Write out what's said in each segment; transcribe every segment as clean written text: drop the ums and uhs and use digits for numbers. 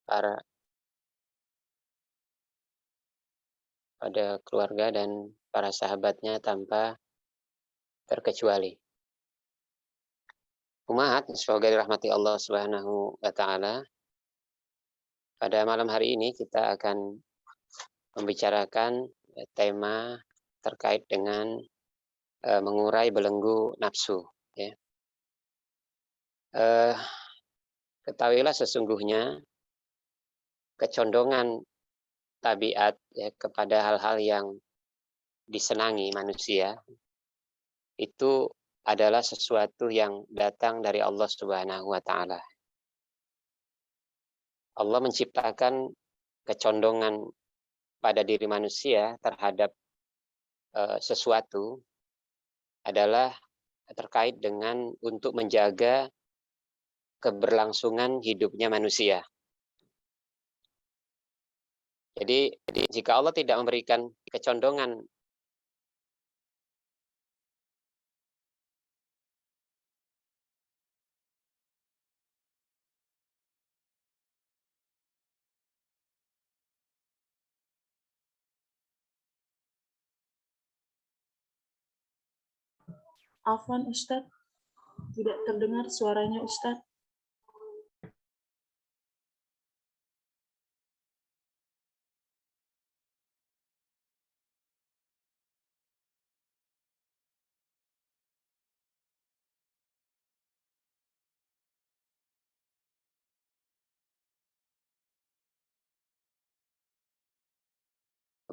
para pada keluarga dan para sahabatnya tanpa terkecuali. Umat, semoga dirahmati Allah Subhanahu wa taala. Pada malam hari ini kita akan membicarakan tema terkait dengan mengurai belenggu nafsu, ya. Ketahuilah sesungguhnya kecondongan tabiat, ya, kepada hal-hal yang disenangi manusia itu adalah sesuatu yang datang dari Allah Subhanahu wa taala. Allah menciptakan kecondongan pada diri manusia terhadap sesuatu adalah terkait dengan untuk menjaga keberlangsungan hidupnya manusia. Jadi jika Allah tidak memberikan kecondongan Afwan Ustadz, tidak terdengar suaranya Ustadz.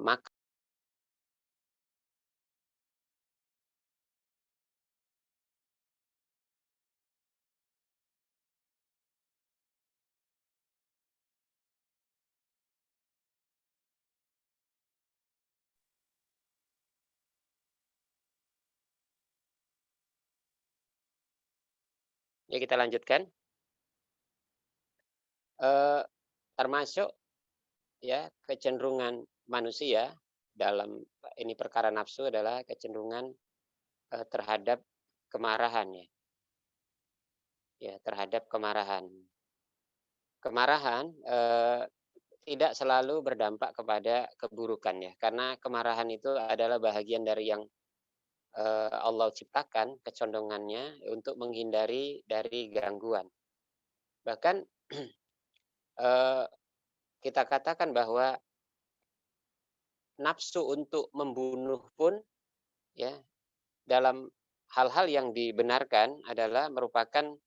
maka ya kita lanjutkan. Termasuk ya kecenderungan manusia dalam ini perkara nafsu adalah kecenderungan terhadap kemarahan, ya. Ya, terhadap kemarahan. Kemarahan tidak selalu berdampak kepada keburukan, ya, karena kemarahan itu adalah bahagian dari yang Allah ciptakan kecondongannya untuk menghindari dari gangguan. Bahkan kita katakan bahwa nafsu untuk membunuh pun, ya, dalam hal-hal yang dibenarkan adalah merupakan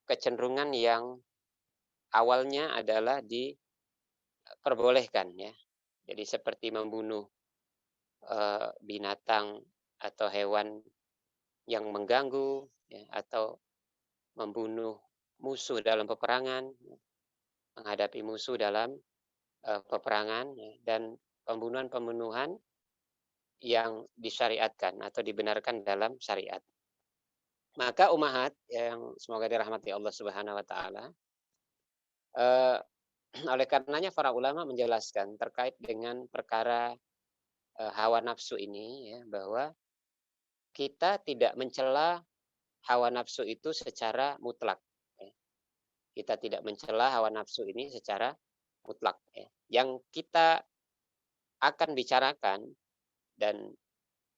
kecenderungan yang awalnya adalah diperbolehkan, ya. Jadi seperti membunuh binatang atau hewan yang mengganggu, ya, atau membunuh musuh dalam peperangan, menghadapi musuh dalam peperangan, ya, dan pembunuhan-pembunuhan yang disyariatkan atau dibenarkan dalam syariat. Maka umahat yang semoga dirahmati Allah Subhanahu wa taala, oleh karenanya para ulama menjelaskan terkait dengan perkara hawa nafsu ini, ya, bahwa kita tidak mencela hawa nafsu itu secara mutlak, ya. Kita tidak mencela hawa nafsu ini secara mutlak, ya. Yang kita akan bicarakan dan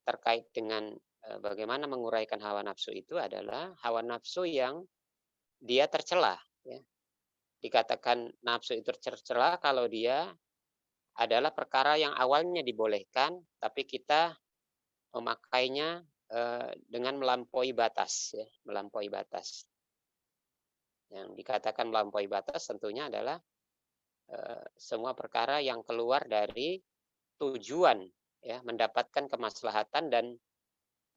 terkait dengan bagaimana menguraikan hawa nafsu itu adalah hawa nafsu yang dia tercela, ya. Dikatakan nafsu itu tercela kalau dia adalah perkara yang awalnya dibolehkan tapi kita memakainya dengan melampaui batas, ya, melampaui batas. Yang dikatakan melampaui batas tentunya adalah semua perkara yang keluar dari tujuan, ya, mendapatkan kemaslahatan dan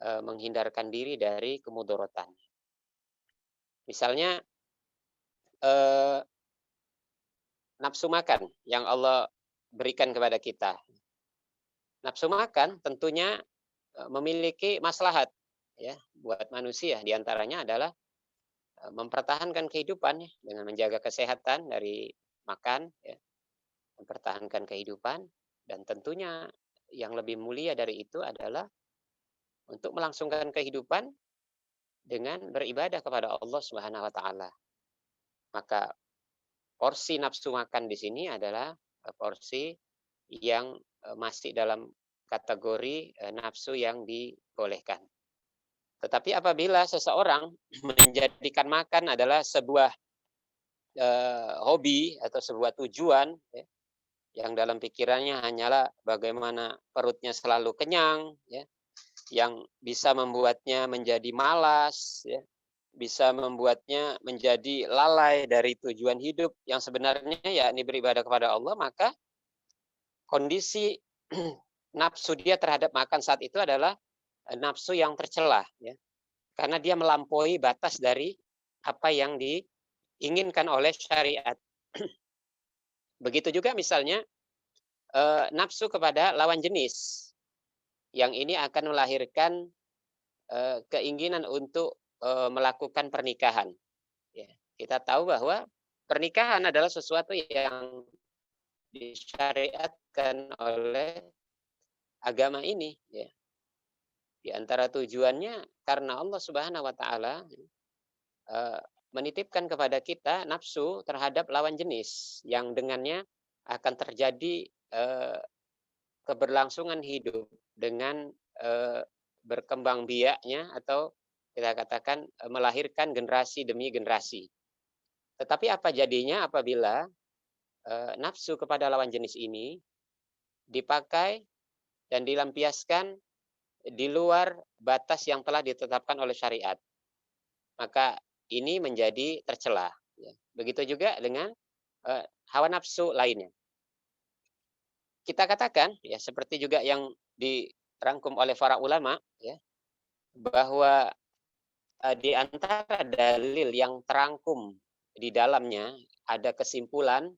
menghindarkan diri dari kemudorotan. Misalnya nafsu makan yang Allah berikan kepada kita. Nafsu makan tentunya memiliki maslahat, ya, buat manusia. Di antaranya adalah mempertahankan kehidupan, ya, dengan menjaga kesehatan dari makan, ya, mempertahankan kehidupan, dan tentunya yang lebih mulia dari itu adalah untuk melangsungkan kehidupan dengan beribadah kepada Allah Subhanahu wa taala. Maka porsi nafsu makan di sini adalah porsi yang masih dalam kategori nafsu yang dibolehkan. Tetapi apabila seseorang menjadikan makan adalah sebuah hobi atau sebuah tujuan, ya, yang dalam pikirannya hanyalah bagaimana perutnya selalu kenyang, ya, yang bisa membuatnya menjadi malas, ya, bisa membuatnya menjadi lalai dari tujuan hidup yang sebenarnya yakni beribadah kepada Allah, maka kondisi nafsu dia terhadap makan saat itu adalah nafsu yang tercela, ya, karena dia melampaui batas dari apa yang diinginkan oleh syariat. Begitu juga misalnya nafsu kepada lawan jenis, yang ini akan melahirkan keinginan untuk melakukan pernikahan. Ya, kita tahu bahwa pernikahan adalah sesuatu yang disyariatkan oleh agama ini. Ya. Di antara tujuannya karena Allah Subhanahu Wa Taala menitipkan kepada kita nafsu terhadap lawan jenis yang dengannya akan terjadi keberlangsungan hidup dengan berkembang biaknya atau kita katakan melahirkan generasi demi generasi. Tetapi apa jadinya apabila nafsu kepada lawan jenis ini dipakai dan dilampiaskan di luar batas yang telah ditetapkan oleh syariat? Maka ini menjadi tercela. Begitu juga dengan hawa nafsu lainnya. Kita katakan, ya seperti juga yang dirangkum oleh para ulama, ya, bahwa di antara dalil yang terangkum di dalamnya ada kesimpulan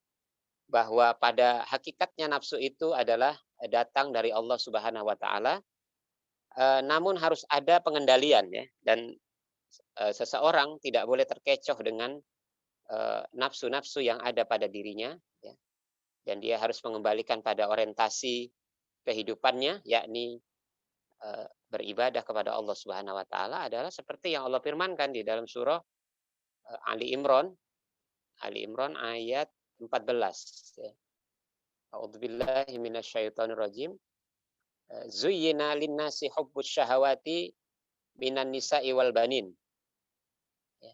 bahwa pada hakikatnya nafsu itu adalah datang dari Allah Subhanahu Wa Taala, namun harus ada pengendalian, ya, dan seseorang tidak boleh terkecoh dengan nafsu-nafsu yang ada pada dirinya, ya, dan dia harus mengembalikan pada orientasi kehidupannya, yakni beribadah kepada Allah Subhanahu Wa Taala adalah seperti yang Allah firmankan di dalam surah Ali Imran ayat 14. Ya. A'udzubillahi minasyaitonirrajim. Zuyyina linnasi hubbus syahawati minan nisa'i wal banin. Ya.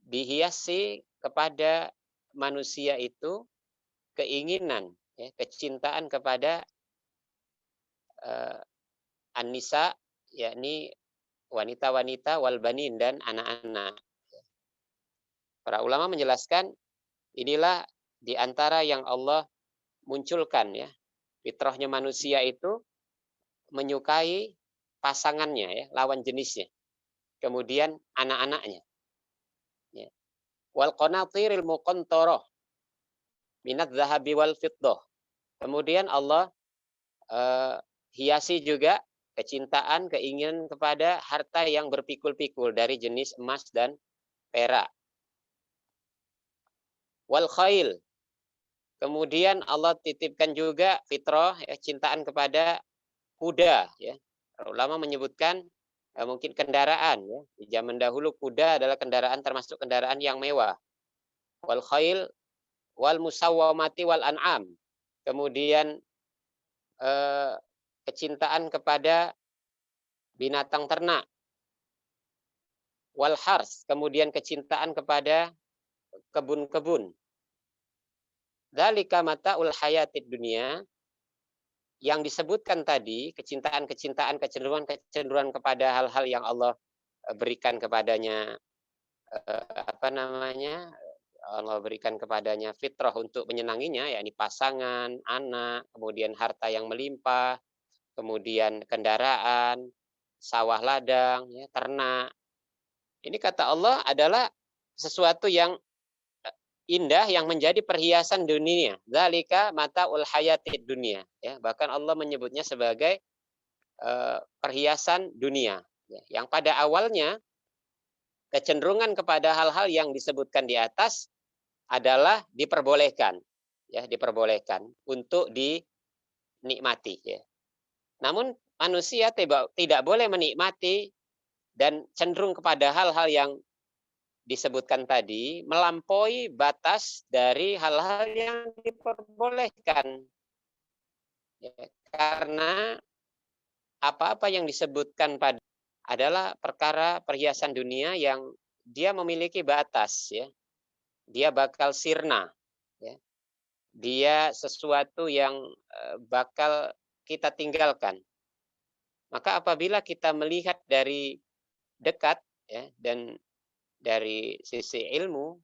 Dihiasi kepada manusia itu keinginan, ya, kecintaan kepada an-nisa, yakni wanita-wanita wal banin dan anak-anak. Para ulama menjelaskan inilah di antara yang Allah munculkan, ya. Fitrahnya manusia itu menyukai pasangannya, ya, lawan jenisnya. Kemudian anak-anaknya. Ya. Wal qanatiril muqantarah minadz zahabi wal fiddah. Kemudian Allah hiasi juga kecintaan, keinginan kepada harta yang berpikul-pikul dari jenis emas dan perak. Wal khail. Kemudian Allah titipkan juga fitrah, ya, cintaan kepada kuda, ya. Ulama menyebutkan mungkin kendaraan, ya. Di zaman dahulu kuda adalah kendaraan termasuk kendaraan yang mewah. Wal khail wal musawwamati wal an'am. Kemudian kecintaan kepada binatang ternak. Wal hars, kemudian kecintaan kepada kebun-kebun. Dzalika mata'ul hayatid dunia, yang disebutkan tadi, kecintaan-kecintaan, kecenderungan kepada hal-hal yang Allah berikan kepadanya, Allah berikan kepadanya fitrah untuk menyenanginya, yakni pasangan, anak, kemudian harta yang melimpah, kemudian kendaraan, sawah ladang, ya, ternak. Ini kata Allah adalah sesuatu yang indah yang menjadi perhiasan dunia. Dzalika mataul hayatid dunia, ya. Bahkan Allah menyebutnya sebagai perhiasan dunia, ya. Yang pada awalnya kecenderungan kepada hal-hal yang disebutkan di atas adalah diperbolehkan, ya, diperbolehkan untuk dinikmati, ya. Namun manusia tidak boleh menikmati dan cenderung kepada hal-hal yang disebutkan tadi melampaui batas dari hal-hal yang diperbolehkan. Ya, karena apa-apa yang disebutkan pada adalah perkara perhiasan dunia yang dia memiliki batas, ya. Dia bakal sirna, ya. Dia sesuatu yang bakal kita tinggalkan. Maka apabila kita melihat dari dekat, ya, dan dari sisi ilmu,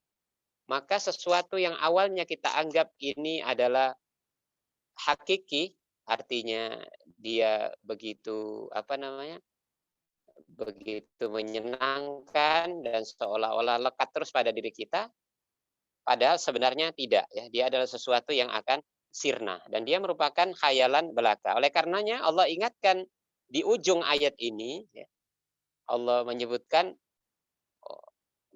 maka sesuatu yang awalnya kita anggap ini adalah hakiki, artinya dia begitu begitu menyenangkan dan seolah-olah lekat terus pada diri kita, padahal sebenarnya tidak, ya. Dia adalah sesuatu yang akan sirna dan dia merupakan khayalan belaka. Oleh karenanya Allah ingatkan di ujung ayat ini, ya, Allah menyebutkan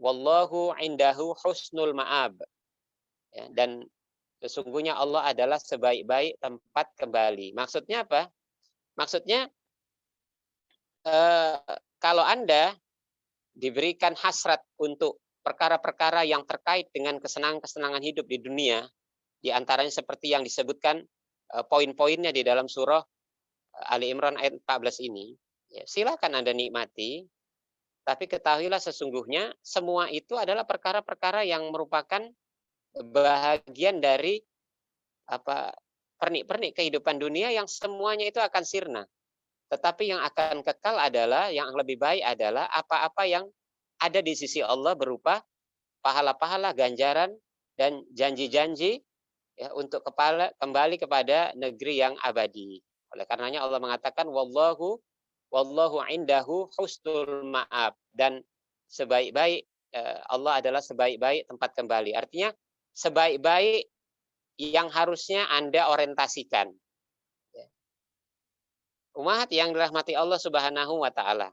wallahu indahu husnul ma'ab, ya, dan sesungguhnya Allah adalah sebaik-baik tempat kembali. Maksudnya apa? Maksudnya eh, kalau Anda diberikan hasrat untuk perkara-perkara yang terkait dengan kesenangan-kesenangan hidup di dunia, di antaranya seperti yang disebutkan poin-poinnya di dalam surah Ali Imran ayat 14 ini, ya, silakan Anda nikmati, tapi ketahuilah sesungguhnya semua itu adalah perkara-perkara yang merupakan bahagian dari apa pernik-pernik kehidupan dunia yang semuanya itu akan sirna. Tetapi yang akan kekal adalah, yang lebih baik adalah apa-apa yang ada di sisi Allah berupa pahala-pahala, ganjaran, dan janji-janji, ya, untuk kembali kepada negeri yang abadi. Oleh karenanya Allah mengatakan wallahu indahu husnul ma'ab, dan sebaik-baik Allah adalah sebaik-baik tempat kembali. Artinya sebaik-baik yang harusnya Anda orientasikan. Umat yang dirahmati Allah Subhanahu wa taala.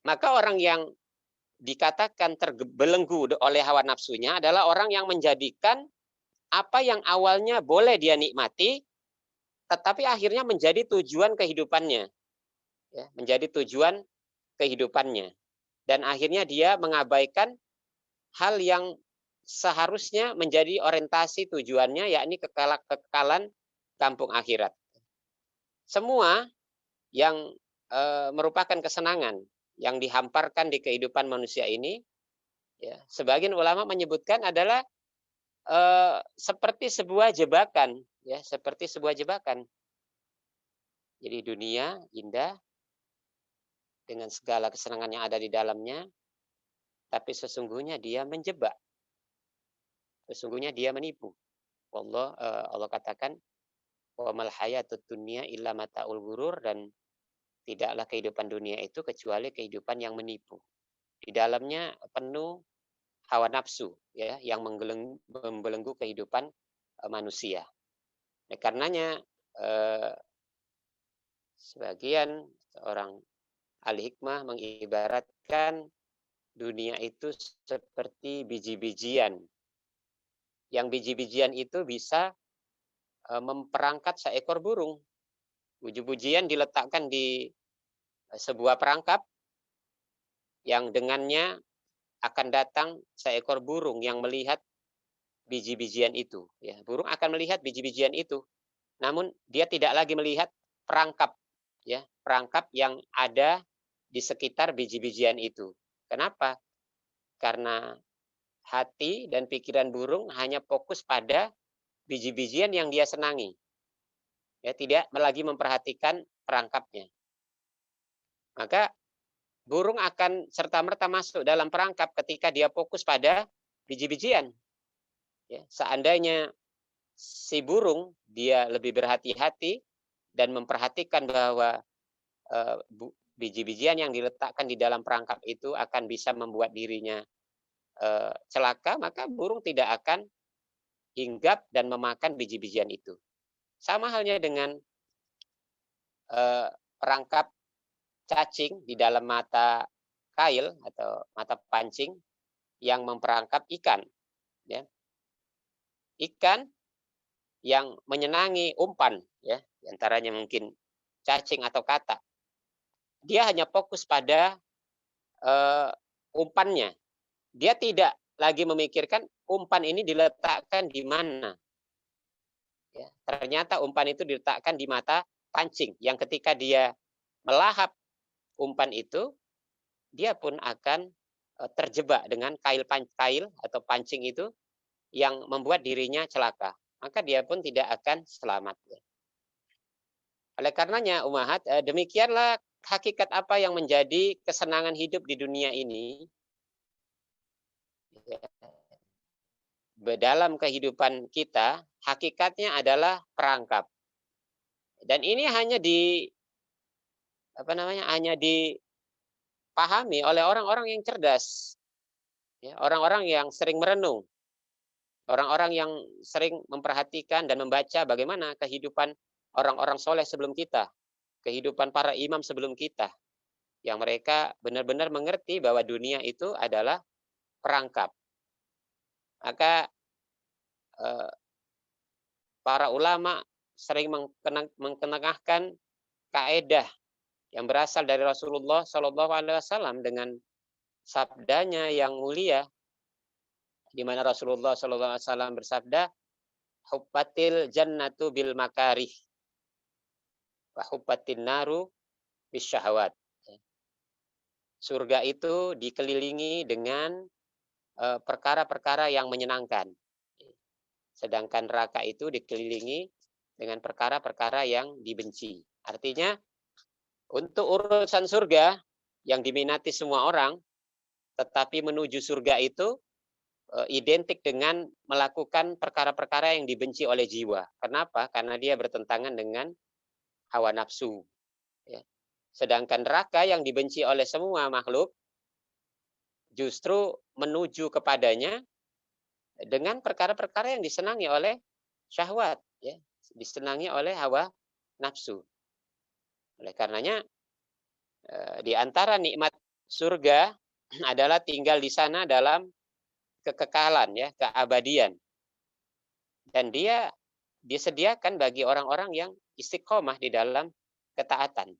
Maka orang yang dikatakan terbelenggu oleh hawa nafsunya adalah orang yang menjadikan apa yang awalnya boleh dia nikmati, tetapi akhirnya menjadi tujuan kehidupannya, ya, menjadi tujuan kehidupannya, dan akhirnya dia mengabaikan hal yang seharusnya menjadi orientasi tujuannya, yakni kekekalan kampung akhirat. Semua yang merupakan kesenangan yang dihamparkan di kehidupan manusia ini, ya, sebagian ulama menyebutkan adalah seperti sebuah jebakan, ya, seperti sebuah jebakan. Jadi dunia indah dengan segala kesenangan yang ada di dalamnya, tapi sesungguhnya dia menjebak, sesungguhnya dia menipu. Allah katakan wa mal hayatud dunya illa mataul ghurur, dan tidaklah kehidupan dunia itu kecuali kehidupan yang menipu. Di dalamnya penuh hawa nafsu, ya, yang membelenggu kehidupan manusia. Nah, karenanya sebagian orang ahli hikmah mengibaratkan dunia itu seperti biji-bijian. Yang biji-bijian itu bisa memperangkat seekor burung. Biji-bijian diletakkan di sebuah perangkap yang dengannya akan datang seekor burung yang melihat biji-bijian itu. Ya, burung akan melihat biji-bijian itu, namun dia tidak lagi melihat perangkap, ya, perangkap yang ada di sekitar biji-bijian itu. Kenapa? Karena hati dan pikiran burung hanya fokus pada biji-bijian yang dia senangi. Ya, tidak lagi memperhatikan perangkapnya. Maka burung akan serta-merta masuk dalam perangkap ketika dia fokus pada biji-bijian. Ya, seandainya si burung dia lebih berhati-hati dan memperhatikan bahwa biji-bijian yang diletakkan di dalam perangkap itu akan bisa membuat dirinya celaka, maka burung tidak akan hinggap dan memakan biji-bijian itu. Sama halnya dengan perangkap cacing di dalam mata kail atau mata pancing yang memperangkap ikan, ya. Ikan yang menyenangi umpan, ya, antaranya mungkin cacing atau katak. Dia hanya fokus pada umpannya, dia tidak lagi memikirkan umpan ini diletakkan di mana. Ya, ternyata umpan itu diletakkan di mata pancing, yang ketika dia melahap umpan itu, dia pun akan terjebak dengan kail atau pancing itu yang membuat dirinya celaka. Maka dia pun tidak akan selamat. Oleh karenanya, Ummahat, demikianlah hakikat apa yang menjadi kesenangan hidup di dunia ini. Dalam kehidupan kita, hakikatnya adalah perangkap. Dan ini hanya hanya dipahami oleh orang-orang yang cerdas, ya, orang-orang yang sering merenung, orang-orang yang sering memperhatikan dan membaca bagaimana kehidupan orang-orang soleh sebelum kita, kehidupan para imam sebelum kita, yang mereka benar-benar mengerti bahwa dunia itu adalah perangkap. Maka para ulama sering mengetengahkan kaedah yang berasal dari Rasulullah Shallallahu Alaihi Wasallam dengan sabdanya yang mulia, di mana Rasulullah Shallallahu Alaihi Wasallam bersabda, "Hubbatil jannatu bil makarih, wa hubbatin naru bis syahwat." Surga itu dikelilingi dengan perkara-perkara yang menyenangkan, sedangkan neraka itu dikelilingi dengan perkara-perkara yang dibenci. Artinya, untuk urusan surga yang diminati semua orang, tetapi menuju surga itu identik dengan melakukan perkara-perkara yang dibenci oleh jiwa. Kenapa? Karena dia bertentangan dengan hawa nafsu. Ya. Sedangkan neraka yang dibenci oleh semua makhluk justru menuju kepadanya dengan perkara-perkara yang disenangi oleh syahwat, ya, disenangi oleh hawa nafsu. Oleh karenanya, di antara nikmat surga adalah tinggal di sana dalam kekekalan, ya, keabadian. Dan dia disediakan bagi orang-orang yang istiqomah di dalam ketaatan.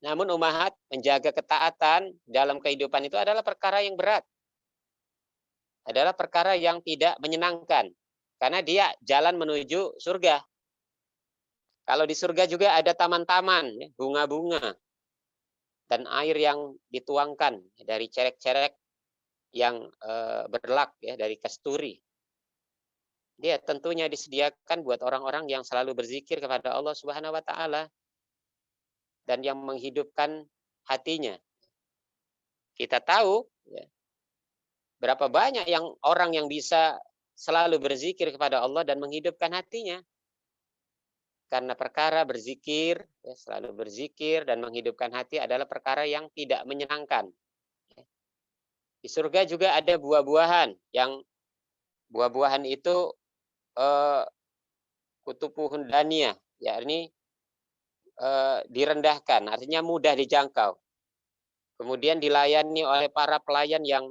Namun Ummahat, menjaga ketaatan dalam kehidupan itu adalah perkara yang berat. Adalah perkara yang tidak menyenangkan. Karena dia jalan menuju surga. Kalau di surga juga ada taman-taman, bunga-bunga, dan air yang dituangkan dari cerek-cerek yang berlak, ya, dari kasturi. Dia tentunya disediakan buat orang-orang yang selalu berzikir kepada Allah Subhanahu wa taala dan yang menghidupkan hatinya. Kita tahu, ya, berapa banyak orang yang bisa selalu berzikir kepada Allah dan menghidupkan hatinya. Karena perkara berzikir, ya, selalu berzikir dan menghidupkan hati adalah perkara yang tidak menyenangkan. Di surga juga ada buah-buahan, yang buah-buahan itu kutupuhun daniyah, yakni direndahkan, artinya mudah dijangkau. Kemudian dilayani oleh para pelayan yang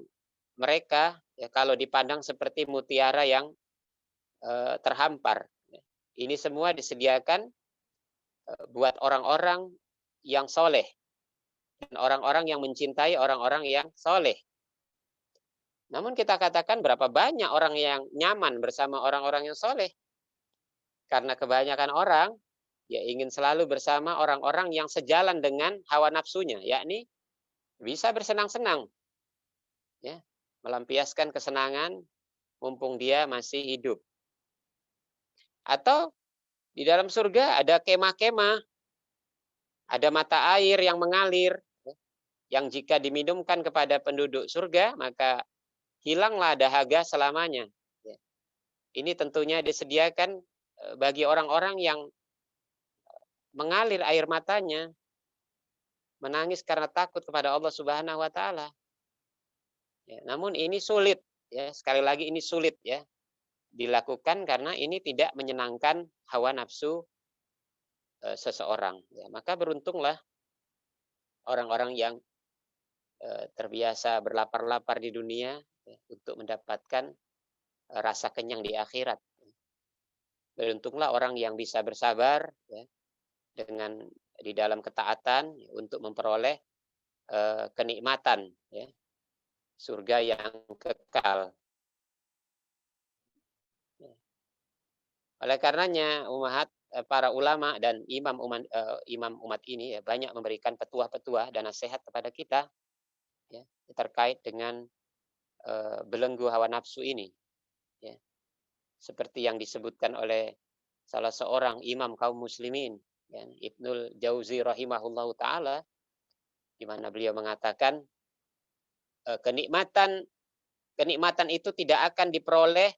mereka, ya, kalau dipandang seperti mutiara yang terhampar. Ini semua disediakan buat orang-orang yang soleh dan orang-orang yang mencintai orang-orang yang soleh. Namun kita katakan berapa banyak orang yang nyaman bersama orang-orang yang soleh. Karena kebanyakan orang ya ingin selalu bersama orang-orang yang sejalan dengan hawa nafsunya, yakni bisa bersenang-senang, ya, melampiaskan kesenangan mumpung dia masih hidup. Atau di dalam surga ada kemah-kemah, ada mata air yang mengalir, yang jika diminumkan kepada penduduk surga, maka hilanglah dahaga selamanya. Ini tentunya disediakan bagi orang-orang yang mengalir air matanya, menangis karena takut kepada Allah Subhanahu wa taala. Ya, namun ini sulit, ya, sekali lagi ini sulit, ya, dilakukan karena ini tidak menyenangkan hawa nafsu seseorang. Ya, maka beruntunglah orang-orang yang terbiasa berlapar-lapar di dunia, ya, untuk mendapatkan rasa kenyang di akhirat. Beruntunglah orang yang bisa bersabar, ya, dengan di dalam ketaatan, ya, untuk memperoleh kenikmatan, ya, surga yang kekal. Oleh karenanya para ulama dan imam umat ini ya banyak memberikan petua-petua dan nasihat kepada kita ya terkait dengan belenggu hawa nafsu ini ya. Seperti yang disebutkan oleh salah seorang imam kaum muslimin ya, Ibnul Jauzi rahimahullahu taala, di mana beliau mengatakan kenikmatan itu tidak akan diperoleh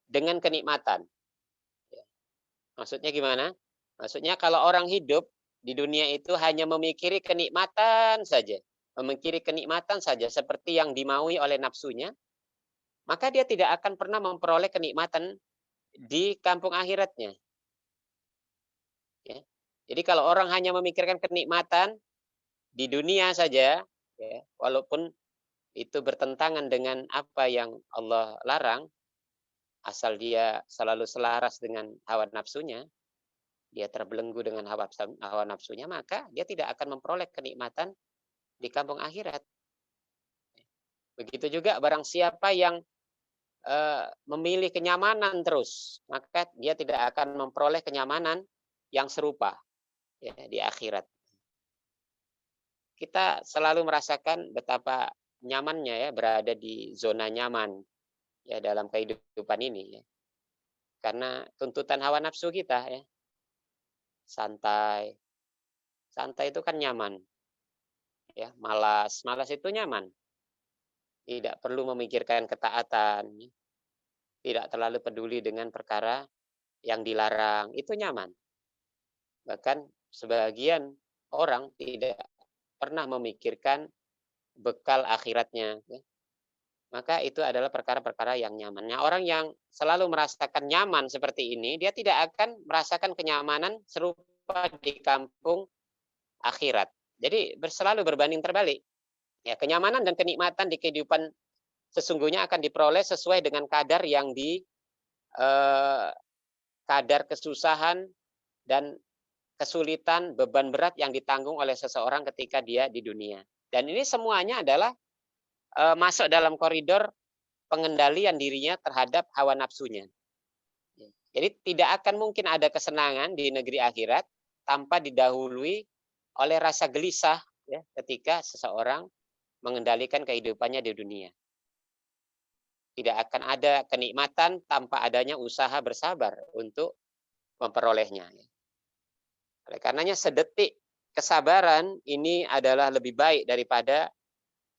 dengan kenikmatan. Maksudnya gimana? Maksudnya kalau orang hidup di dunia itu hanya memikiri kenikmatan saja, seperti yang dimaui oleh nafsunya, maka dia tidak akan pernah memperoleh kenikmatan di kampung akhiratnya. Ya. Jadi kalau orang hanya memikirkan kenikmatan di dunia saja, ya, walaupun itu bertentangan dengan apa yang Allah larang, asal dia selalu selaras dengan hawa nafsunya, dia terbelenggu dengan hawa nafsunya, maka dia tidak akan memperoleh kenikmatan di kampung akhirat. Begitu juga barang siapa yang memilih kenyamanan terus, maka dia tidak akan memperoleh kenyamanan yang serupa ya, di akhirat. Kita selalu merasakan betapa nyamannya ya berada di zona nyaman ya dalam kehidupan ini ya. Karena tuntutan hawa nafsu kita ya, santai. Santai itu kan nyaman. Ya, malas itu nyaman. Tidak perlu memikirkan ketaatan, tidak terlalu peduli dengan perkara yang dilarang, itu nyaman. Bahkan sebagian orang tidak pernah memikirkan bekal akhiratnya. Ya. Maka itu adalah perkara-perkara yang nyaman. Nah, orang yang selalu merasakan nyaman seperti ini, dia tidak akan merasakan kenyamanan serupa di kampung akhirat. Jadi selalu berbanding terbalik. Ya, kenyamanan dan kenikmatan di kehidupan sesungguhnya akan diperoleh sesuai dengan kadar yang kadar kesusahan dan kesulitan, beban berat yang ditanggung oleh seseorang ketika dia di dunia. Dan ini semuanya adalah masuk dalam koridor pengendalian dirinya terhadap hawa nafsunya. Jadi tidak akan mungkin ada kesenangan di negeri akhirat tanpa didahului oleh rasa gelisah ya, ketika seseorang mengendalikan kehidupannya di dunia. Tidak akan ada kenikmatan tanpa adanya usaha bersabar untuk memperolehnya. Oleh karenanya sedetik kesabaran ini adalah lebih baik daripada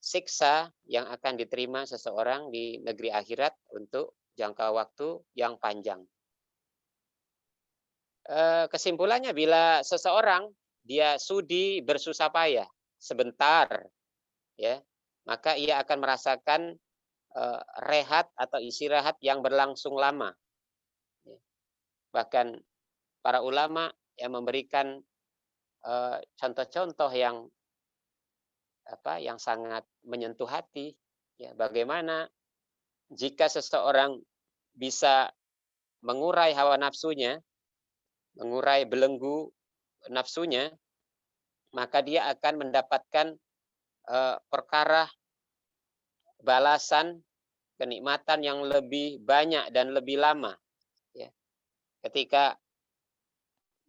siksa yang akan diterima seseorang di negeri akhirat untuk jangka waktu yang panjang. Kesimpulannya, bila seseorang dia sudi bersusah payah sebentar, ya, maka ia akan merasakan rehat atau istirahat yang berlangsung lama. Bahkan para ulama yang memberikan contoh-contoh yang sangat menyentuh hati. Ya, bagaimana jika seseorang bisa mengurai hawa nafsunya, mengurai belenggu nafsunya, maka dia akan mendapatkan perkara balasan kenikmatan yang lebih banyak dan lebih lama. Ya. Ketika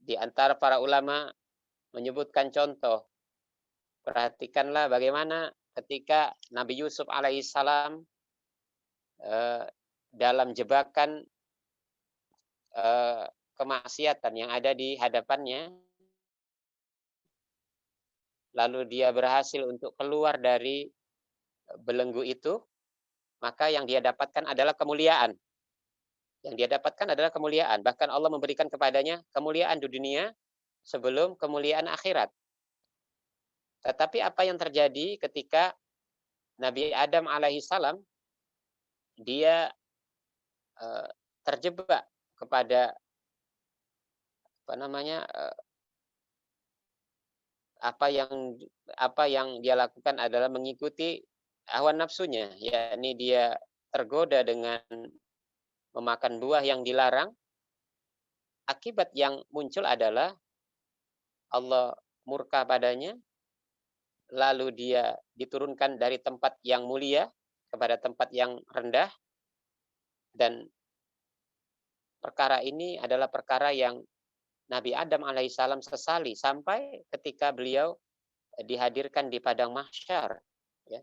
di antara para ulama menyebutkan contoh, perhatikanlah bagaimana ketika Nabi Yusuf alaihissalam dalam jebakan kemaksiatan yang ada di hadapannya, lalu dia berhasil untuk keluar dari belenggu itu, maka yang dia dapatkan adalah kemuliaan. Yang dia dapatkan adalah kemuliaan. Bahkan Allah memberikan kepadanya kemuliaan di dunia sebelum kemuliaan akhirat. Tetapi apa yang terjadi ketika Nabi Adam alaihissalam dia terjebak kepada apa yang dia lakukan adalah mengikuti hawa nafsunya, yakni dia tergoda dengan memakan buah yang dilarang. Akibat yang muncul adalah Allah murka padanya, lalu dia diturunkan dari tempat yang mulia kepada tempat yang rendah, dan perkara ini adalah perkara yang Nabi Adam alaihissalam sesali sampai ketika beliau dihadirkan di padang mahsyar, ya.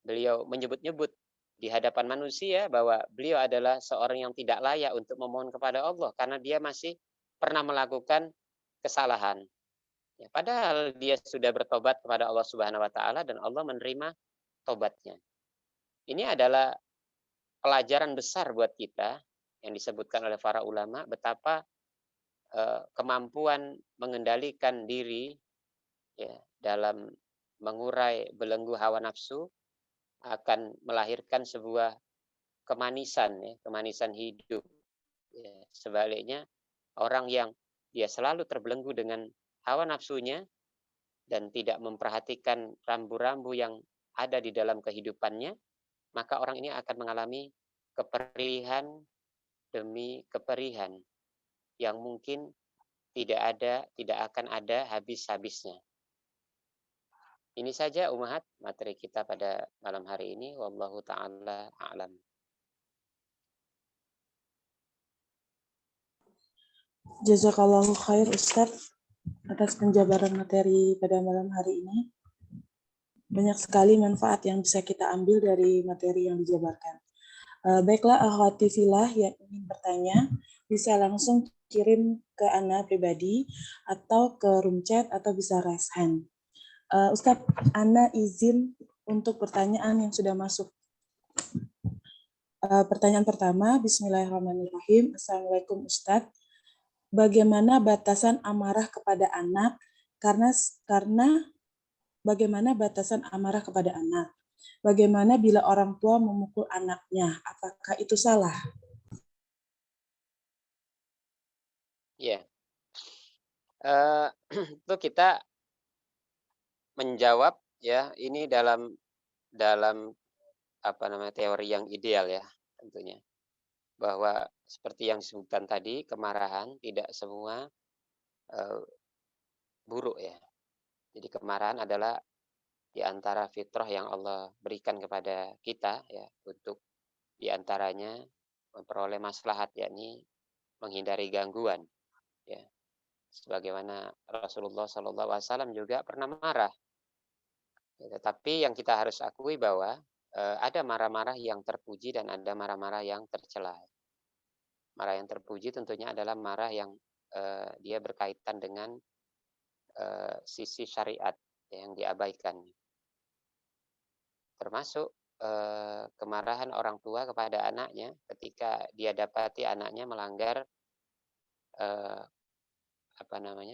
Beliau menyebut-nyebut di hadapan manusia bahwa beliau adalah seorang yang tidak layak untuk memohon kepada Allah karena dia masih pernah melakukan kesalahan. Ya, padahal dia sudah bertobat kepada Allah Subhanahu wa taala dan Allah menerima tobatnya. Ini adalah pelajaran besar buat kita yang disebutkan oleh para ulama betapa kemampuan mengendalikan diri, ya, dalam mengurai belenggu hawa nafsu akan melahirkan sebuah kemanisan, ya, kemanisan hidup. Ya, sebaliknya orang yang dia selalu terbelenggu dengan hawa nafsunya dan tidak memperhatikan rambu-rambu yang ada di dalam kehidupannya, maka orang ini akan mengalami keperihan demi keperihan yang mungkin tidak akan ada habis-habisnya. Ini saja Ummahat materi kita pada malam hari ini. Wallahu taala a'lam. Jazakallahu khair Ustadz atas penjabaran materi pada malam hari ini. Banyak sekali manfaat yang bisa kita ambil dari materi yang dijabarkan. Baiklah akhwati fillah yang ingin bertanya, bisa langsung kirim ke Ana pribadi atau ke room chat atau bisa raise hand. Ustadz, Ana izin untuk pertanyaan yang sudah masuk. Pertanyaan pertama, Bismillahirrahmanirrahim. Assalamualaikum Ustadz. Bagaimana batasan amarah kepada anak? Karena bagaimana batasan amarah kepada anak? Bagaimana bila orang tua memukul anaknya? Apakah itu salah? Ya, itu kita menjawab, ya, ini dalam dalam apa namanya, teori yang ideal, ya, tentunya. Bahwa seperti yang disebutkan tadi, kemarahan tidak semua buruk, ya. Jadi kemarahan adalah di antara fitrah yang Allah berikan kepada kita, ya, untuk di antaranya memperoleh maslahat, yakni menghindari gangguan, ya. Sebagaimana Rasulullah SAW juga pernah marah. Ya, tetapi yang kita harus akui bahwa ada marah-marah yang terpuji dan ada marah-marah yang tercela. Marah yang terpuji tentunya adalah marah yang dia berkaitan dengan sisi syariat yang diabaikan. Termasuk kemarahan orang tua kepada anaknya ketika dia dapati anaknya melanggar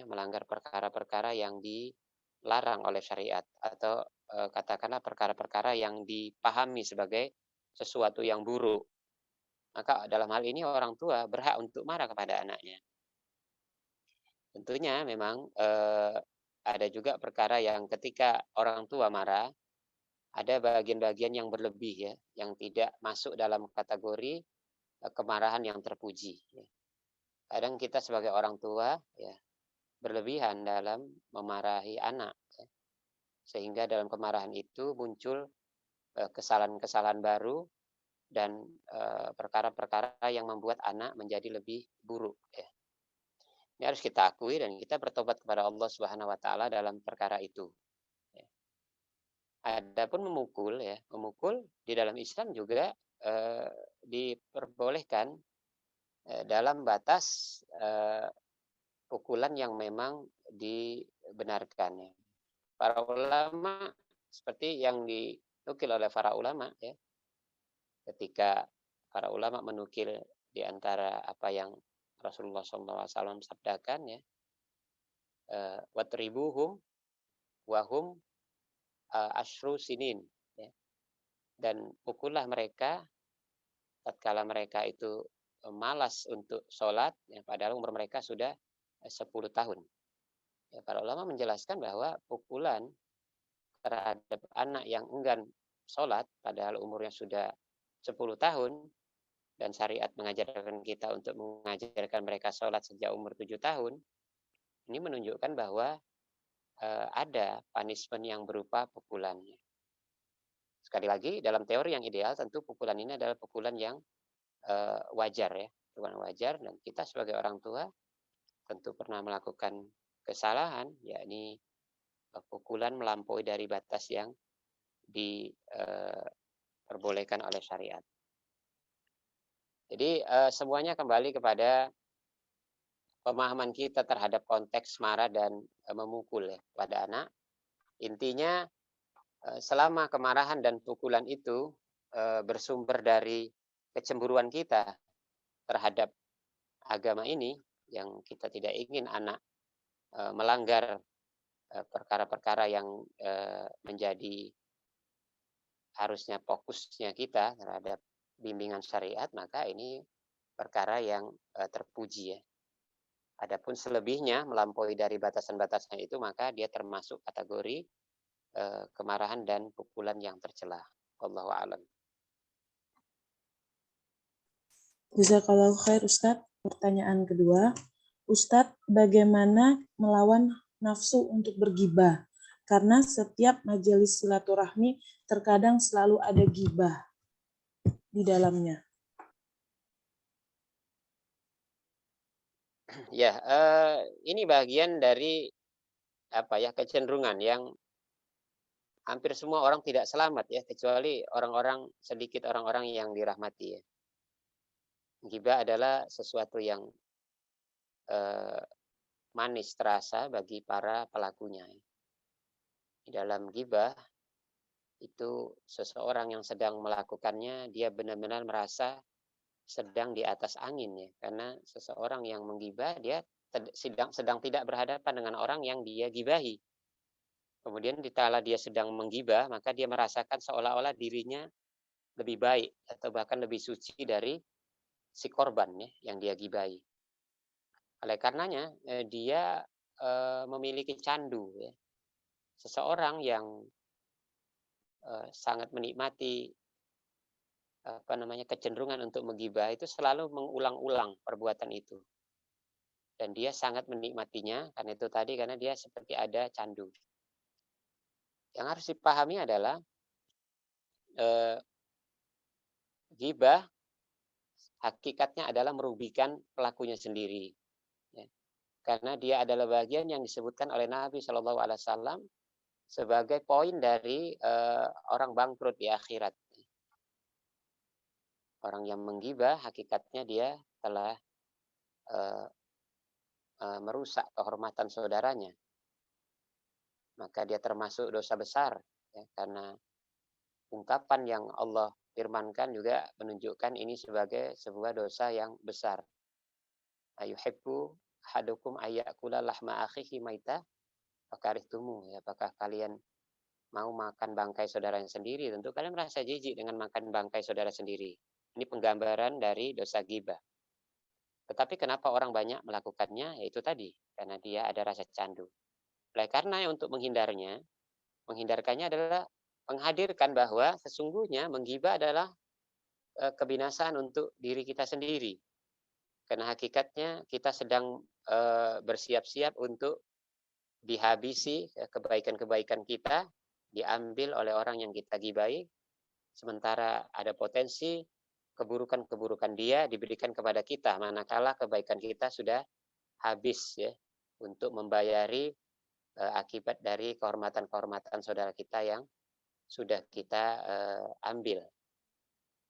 melanggar perkara-perkara yang dilarang oleh syariat atau katakanlah perkara-perkara yang dipahami sebagai sesuatu yang buruk. Maka dalam hal ini orang tua berhak untuk marah kepada anaknya. Tentunya memang ada juga perkara yang ketika orang tua marah, ada bagian-bagian yang berlebih, ya, yang tidak masuk dalam kategori kemarahan yang terpuji. Ya. Kadang kita sebagai orang tua, ya, berlebihan dalam memarahi anak, ya. Sehingga dalam kemarahan itu muncul kesalahan-kesalahan baru dan perkara-perkara yang membuat anak menjadi lebih buruk, ya. Ini harus kita akui dan kita bertobat kepada Allah Subhanahu wa taala dalam perkara itu. Ya. Adapun memukul, ya, memukul di dalam Islam juga diperbolehkan dalam batas pukulan yang memang dibenarkan, ya. Para ulama seperti yang dinukil oleh para ulama, ya, ketika para ulama menukil di antara apa yang Rasulullah SAW sabdakan, ya, watribuhum wahum asyru sinin, ya. Dan pukullah mereka tatkala mereka itu malas untuk sholat, ya, padahal umur mereka sudah 10 tahun. Ya, para ulama menjelaskan bahwa pukulan terhadap anak yang enggan sholat padahal umurnya sudah 10 tahun dan syariat mengajarkan kita untuk mengajarkan mereka sholat sejak umur 7 tahun, ini menunjukkan bahwa ada punishment yang berupa pukulannya. Sekali lagi, dalam teori yang ideal tentu pukulan ini adalah pukulan yang wajar ya, pukulan wajar, dan kita sebagai orang tua tentu pernah melakukan kesalahan, yakni pukulan melampaui dari batas yang diperbolehkan oleh syariat. Jadi semuanya kembali kepada pemahaman kita terhadap konteks marah dan memukul ya pada anak. Intinya selama kemarahan dan pukulan itu bersumber dari kecemburuan kita terhadap agama ini, yang kita tidak ingin anak melanggar perkara-perkara yang menjadi harusnya fokusnya kita terhadap bimbingan syariat, maka ini perkara yang terpuji ya. Adapun selebihnya melampaui dari batasan-batasan itu, maka dia termasuk kategori kemarahan dan pukulan yang tercela. Wallahu a'lam. Jazakallahu khair Ustadz. Pertanyaan kedua, Ustadz, bagaimana melawan nafsu untuk bergibah? Karena setiap majelis silaturahmi terkadang selalu ada gibah di dalamnya. Ya, ini bagian dari kecenderungan yang hampir semua orang tidak selamat ya, kecuali sedikit orang-orang yang dirahmati ya. Ghibah adalah sesuatu yang manis terasa bagi para pelakunya. Di dalam ghibah itu seseorang yang sedang melakukannya, dia benar-benar merasa sedang di atas angin ya, karena seseorang yang menggibah dia sedang tidak berhadapan dengan orang yang dia gibahi. Kemudian dikala dia sedang menggibah, maka dia merasakan seolah-olah dirinya lebih baik atau bahkan lebih suci dari si korban ya, yang dia gibahi. Oleh karenanya dia memiliki candu ya. Seseorang yang sangat menikmati kecenderungan untuk menggibah itu selalu mengulang-ulang perbuatan itu. Dan dia sangat menikmatinya karena dia seperti ada candu. Yang harus dipahami adalah ghibah hakikatnya adalah merugikan pelakunya sendiri. Ya. Karena dia adalah bagian yang disebutkan oleh Nabi Shallallahu Alaihi Wasallam sebagai poin dari orang bangkrut di akhirat. Orang yang menggibah hakikatnya dia telah merusak kehormatan saudaranya. Maka dia termasuk dosa besar ya, karena ungkapan yang Allah firmankan juga menunjukkan ini sebagai sebuah dosa yang besar. Ayuhibbu ahadukum ayyakula lahma akhihi maita fakarihtumu ya, apakah kalian mau makan bangkai saudaranya sendiri? Tentu kalian merasa jijik dengan makan bangkai saudara sendiri. Ini penggambaran dari dosa ghibah. Tetapi kenapa orang banyak melakukannya? Yaitu tadi, karena dia ada rasa candu. Oleh karena untuk menghindarkannya adalah menghadirkan bahwa sesungguhnya menggibah adalah kebinasaan untuk diri kita sendiri. Karena hakikatnya kita sedang bersiap-siap untuk dihabisi kebaikan-kebaikan kita, diambil oleh orang yang kita gibai, sementara ada potensi keburukan-keburukan dia diberikan kepada kita, manakala kebaikan kita sudah habis ya, untuk membayari akibat dari kehormatan-kehormatan saudara kita yang sudah kita ambil.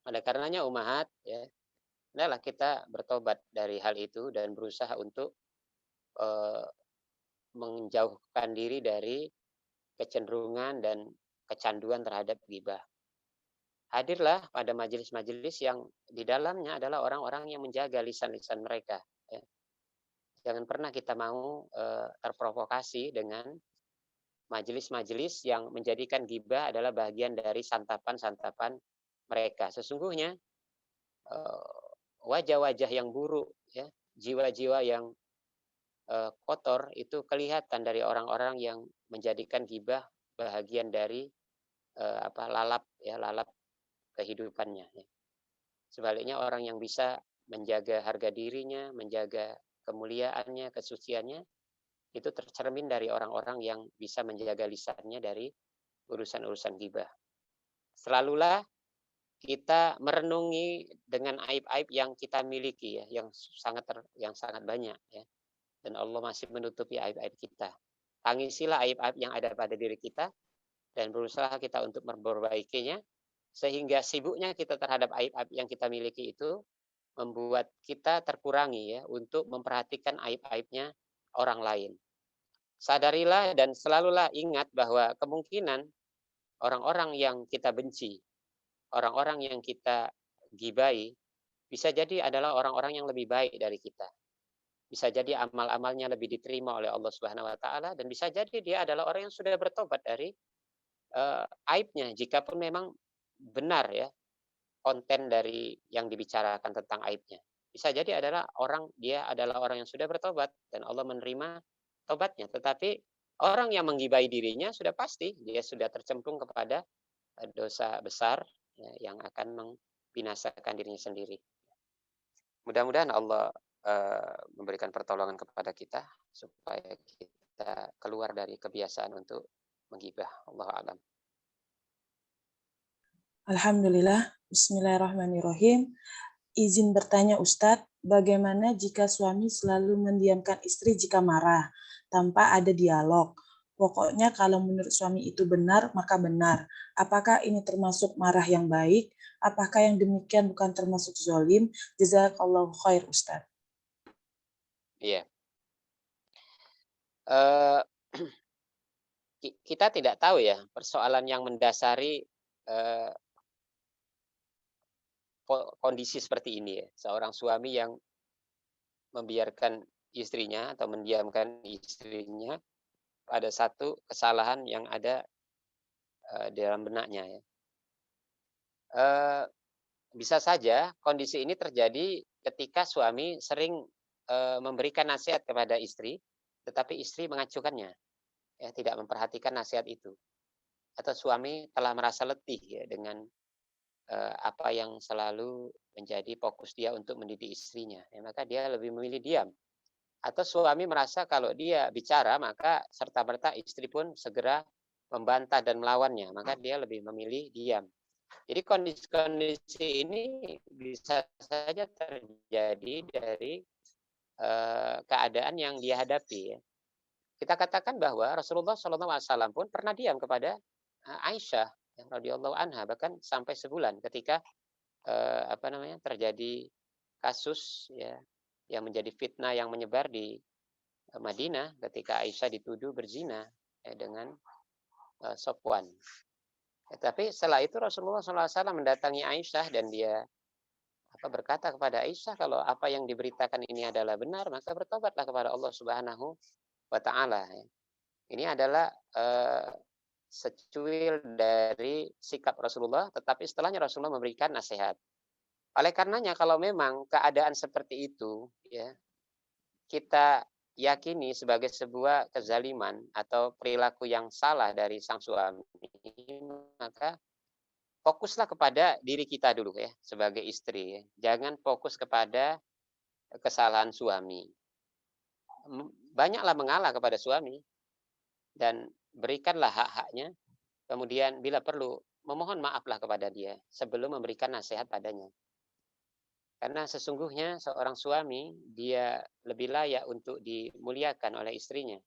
Oleh karenanya umahat ya, adalah kita bertobat dari hal itu dan berusaha untuk menjauhkan diri dari kecenderungan dan kecanduan terhadap ghibah. Hadirlah pada majelis-majelis yang di dalamnya adalah orang-orang yang menjaga lisan-lisan mereka. Ya. Jangan pernah kita mau terprovokasi dengan majelis-majelis yang menjadikan ghibah adalah bagian dari santapan-santapan mereka. Sesungguhnya wajah-wajah yang buruk, ya, jiwa-jiwa yang kotor itu kelihatan dari orang-orang yang menjadikan ghibah bahagian dari lalap kehidupannya. Ya. Sebaliknya orang yang bisa menjaga harga dirinya, menjaga kemuliaannya, kesuciannya, itu tercermin dari orang-orang yang bisa menjaga lisannya dari urusan-urusan ghibah. selalulah kita merenungi dengan aib-aib yang kita miliki ya, yang sangat banyak ya, dan Allah masih menutupi aib-aib kita. Tangisilah aib-aib yang ada pada diri kita dan berusaha kita untuk memperbaikinya, sehingga sibuknya kita terhadap aib-aib yang kita miliki itu membuat kita terkurangi ya untuk memperhatikan aib-aibnya orang lain. Sadarilah dan selalulah ingat bahwa kemungkinan orang-orang yang kita benci, orang-orang yang kita gibai, bisa jadi adalah orang-orang yang lebih baik dari kita. Bisa jadi amal-amalnya lebih diterima oleh Allah Subhanahu wa taala dan bisa jadi dia adalah orang yang sudah bertobat dari aibnya jikapun memang benar ya konten dari yang dibicarakan tentang aibnya. Bisa jadi dia adalah orang yang sudah bertobat dan Allah menerima tobatnya. Tetapi orang yang menggibai dirinya sudah pasti dia sudah tercemplung kepada dosa besar ya, yang akan membinasakan dirinya sendiri. Mudah-mudahan Allah memberikan pertolongan kepada kita supaya kita keluar dari kebiasaan untuk menggibah. Allah alam. Alhamdulillah, bismillahirrahmanirrahim. Izin bertanya Ustadz, bagaimana jika suami selalu mendiamkan istri jika marah, tanpa ada dialog? Pokoknya kalau menurut suami itu benar, maka benar. Apakah ini termasuk marah yang baik? Apakah yang demikian bukan termasuk zolim? Jazakallahu khair Ustadz. Iya. Uh, kita tidak tahu ya persoalan yang mendasari uh, kondisi seperti ini ya. Seorang suami yang membiarkan istrinya atau mendiamkan istrinya pada satu kesalahan yang ada di dalam benaknya ya. Bisa saja kondisi ini terjadi ketika suami sering memberikan nasihat kepada istri, tetapi istri mengacuhkannya, ya tidak memperhatikan nasihat itu. Atau suami telah merasa letih ya dengan apa yang selalu menjadi fokus dia untuk mendidik istrinya, ya, maka dia lebih memilih diam. Atau suami merasa kalau dia bicara maka serta-merta istri pun segera membantah dan melawannya, maka dia lebih memilih diam. Jadi kondisi-kondisi ini bisa saja terjadi dari keadaan yang dia hadapi. Ya. Kita katakan bahwa Rasulullah SAW pun pernah diam kepada Aisyah yang radhiyallahu anha bahkan sampai sebulan ketika terjadi kasus ya yang menjadi fitnah yang menyebar di Madinah ketika Aisyah dituduh berzina ya, dengan Sofwan. Ya, tapi setelah itu Rasulullah SAW mendatangi Aisyah dan dia berkata kepada Aisyah kalau apa yang diberitakan ini adalah benar maka bertobatlah kepada Allah Subhanahu wa taala. Ya. Ini adalah secuil dari sikap Rasulullah, tetapi setelahnya Rasulullah memberikan nasihat. Oleh karenanya kalau memang keadaan seperti itu, ya kita yakini sebagai sebuah kezaliman atau perilaku yang salah dari sang suami, maka fokuslah kepada diri kita dulu ya sebagai istri. Ya. Jangan fokus kepada kesalahan suami. Banyaklah mengalah kepada suami dan berikanlah hak-haknya. Kemudian bila perlu memohon maaflah kepada dia sebelum memberikan nasihat padanya. Karena sesungguhnya seorang suami dia lebih layak untuk dimuliakan oleh istrinya.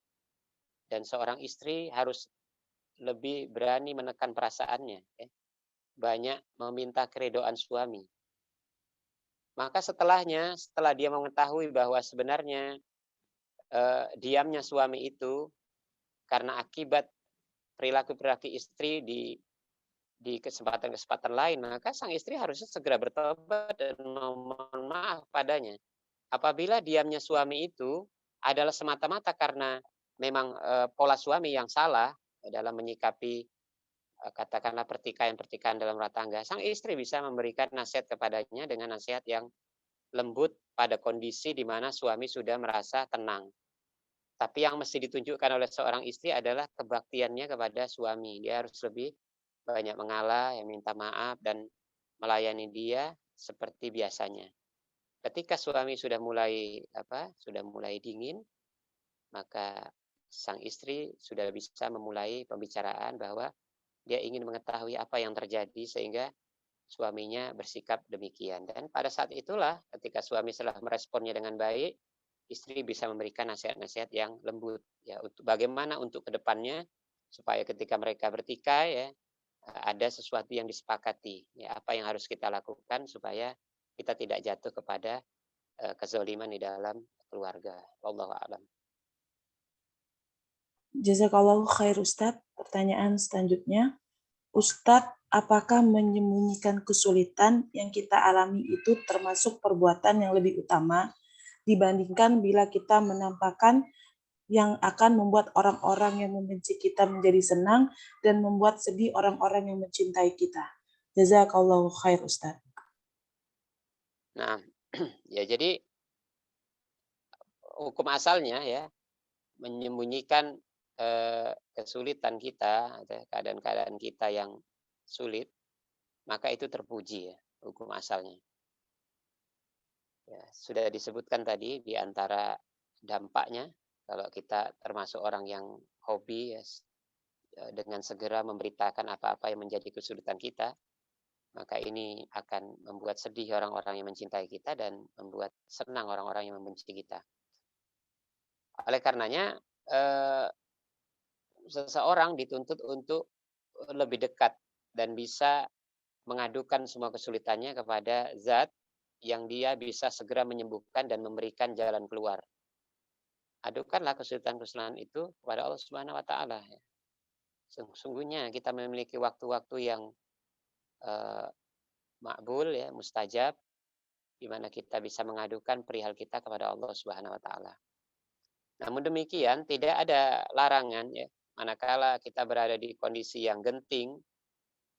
Dan seorang istri harus lebih berani menekan perasaannya. Ya. Banyak meminta keredoan suami. Maka setelah dia mengetahui bahwa sebenarnya diamnya suami itu karena akibat perilaku-perilaku istri di kesempatan-kesempatan lain, maka sang istri harusnya segera bertobat dan memohon maaf padanya. Apabila diamnya suami itu adalah semata-mata karena memang pola suami yang salah dalam menyikapi katakanlah pertikaian-pertikaian dalam rumah tangga, sang istri bisa memberikan nasihat kepadanya dengan nasihat yang lembut pada kondisi di mana suami sudah merasa tenang. Tapi yang mesti ditunjukkan oleh seorang istri adalah kebaktiannya kepada suami. Dia harus lebih banyak mengalah, yang minta maaf dan melayani dia seperti biasanya. Ketika suami sudah mulai dingin, maka sang istri sudah bisa memulai pembicaraan bahwa dia ingin mengetahui apa yang terjadi sehingga suaminya bersikap demikian. Dan pada saat itulah ketika suami setelah meresponnya dengan baik, istri bisa memberikan nasihat-nasihat yang lembut ya untuk bagaimana untuk kedepannya supaya ketika mereka bertikai ya ada sesuatu yang disepakati ya apa yang harus kita lakukan supaya kita tidak jatuh kepada kezaliman di dalam keluarga. Wallahu a'lam. Jazakallahu khair Ustadz. Pertanyaan selanjutnya, Ustadz, apakah menyembunyikan kesulitan yang kita alami itu termasuk perbuatan yang lebih utama dibandingkan bila kita menampakkan yang akan membuat orang-orang yang membenci kita menjadi senang dan membuat sedih orang-orang yang mencintai kita? Jazakallahu khair Ustadz. Nah, ya jadi hukum asalnya ya menyembunyikan kesulitan kita, keadaan-keadaan kita yang sulit, maka itu terpuji ya hukum asalnya. Ya, sudah disebutkan tadi di antara dampaknya kalau kita termasuk orang yang hobi ya, dengan segera memberitakan apa-apa yang menjadi kesulitan kita, maka ini akan membuat sedih orang-orang yang mencintai kita dan membuat senang orang-orang yang membenci kita. Oleh karenanya, seseorang dituntut untuk lebih dekat dan bisa mengadukan semua kesulitannya kepada zat yang dia bisa segera menyembuhkan dan memberikan jalan keluar. Adukanlah kesulitan-kesulitan itu kepada Allah Subhanahu wa taala ya. Sesungguhnya kita memiliki waktu-waktu yang eh, makbul ya, mustajab di mana kita bisa mengadukan perihal kita kepada Allah Subhanahu wa taala. Namun demikian tidak ada larangan ya, manakala kita berada di kondisi yang genting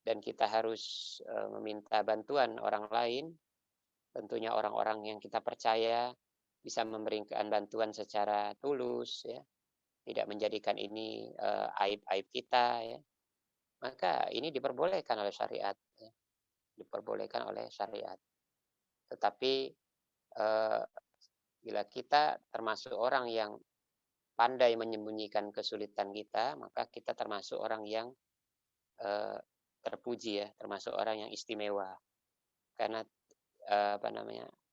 dan kita harus meminta bantuan orang lain, tentunya orang-orang yang kita percaya bisa memberikan bantuan secara tulus ya, tidak menjadikan ini aib-aib kita ya. Maka ini diperbolehkan oleh syariat ya. Diperbolehkan oleh syariat. Tetapi bila kita termasuk orang yang pandai menyembunyikan kesulitan kita, maka kita termasuk orang yang terpuji ya, termasuk orang yang istimewa. Karena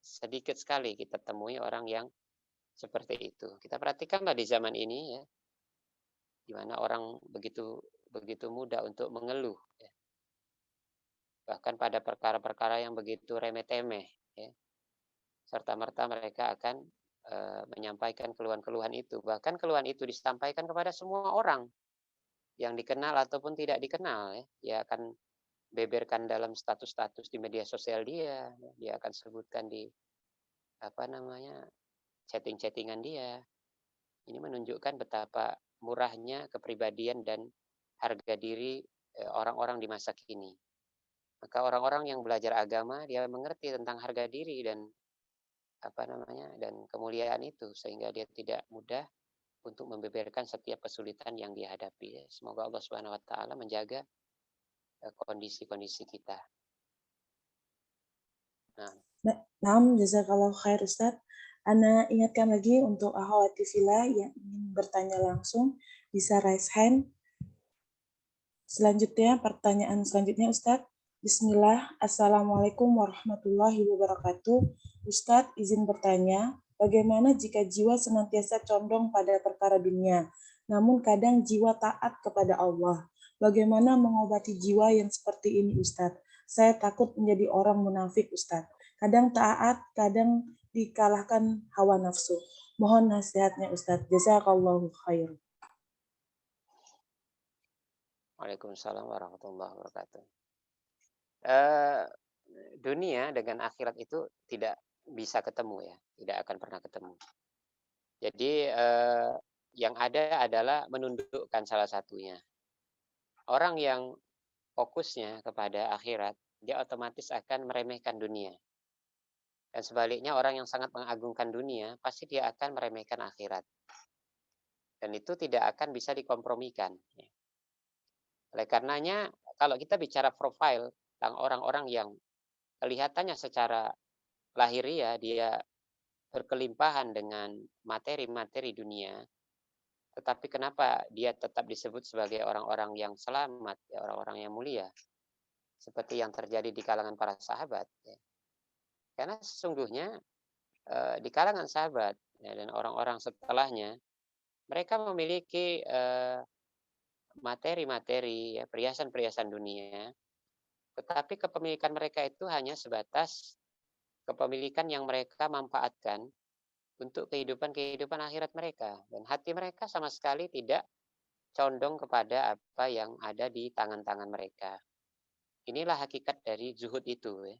sedikit sekali kita temui orang yang seperti itu. Kita perhatikanlah di zaman ini ya, di mana orang begitu mudah untuk mengeluh ya. Bahkan pada perkara-perkara yang begitu remeh-temeh ya. Serta-merta mereka akan menyampaikan keluhan-keluhan itu. Bahkan keluhan itu disampaikan kepada semua orang yang dikenal ataupun tidak dikenal ya. Dia akan beberkan dalam status-status di media sosial dia akan sebutkan di chatting-chattingan dia. Ini menunjukkan betapa murahnya kepribadian dan harga diri orang-orang di masa kini. Maka orang-orang yang belajar agama dia mengerti tentang harga diri dan dan kemuliaan itu sehingga dia tidak mudah untuk membeberkan setiap kesulitan yang dihadapi. Semoga Allah Subhanahu wa taala menjaga kondisi-kondisi kita. Naam, jazakallahu khair Ustaz. Ana ingatkan lagi untuk akhwati fillah yang ingin bertanya langsung bisa raise hand. Selanjutnya, pertanyaan selanjutnya Ustaz. Bismillah, Assalamualaikum warahmatullahi wabarakatuh. Ustadz, izin bertanya, bagaimana jika jiwa senantiasa condong pada perkara dunia, namun kadang jiwa taat kepada Allah? Bagaimana mengobati jiwa yang seperti ini, Ustadz? Saya takut menjadi orang munafik, Ustadz. Kadang taat, kadang dikalahkan hawa nafsu. Mohon nasihatnya, Ustadz. Jazakallahu khair. Waalaikumsalam warahmatullahi wabarakatuh. Dunia dengan akhirat itu tidak bisa ketemu ya, tidak akan pernah ketemu. Jadi yang ada adalah menundukkan salah satunya. Orang yang fokusnya kepada akhirat, dia otomatis akan meremehkan dunia. Dan sebaliknya orang yang sangat mengagungkan dunia, pasti dia akan meremehkan akhirat. Dan itu tidak akan bisa dikompromikan. Oleh karenanya, kalau kita bicara profil tentang orang-orang yang kelihatannya secara lahiriah dia berkelimpahan dengan materi-materi dunia, Tetapi kenapa dia tetap disebut sebagai orang-orang yang selamat, ya, orang-orang yang mulia, seperti yang terjadi di kalangan para sahabat, ya. Karena sesungguhnya di kalangan sahabat, ya, dan orang-orang setelahnya, mereka memiliki materi-materi, ya, perhiasan-perhiasan dunia, tetapi kepemilikan mereka itu hanya sebatas kepemilikan yang mereka manfaatkan untuk kehidupan-kehidupan akhirat mereka, dan hati mereka sama sekali tidak condong kepada apa yang ada di tangan-tangan mereka. Inilah hakikat dari zuhud itu, ya.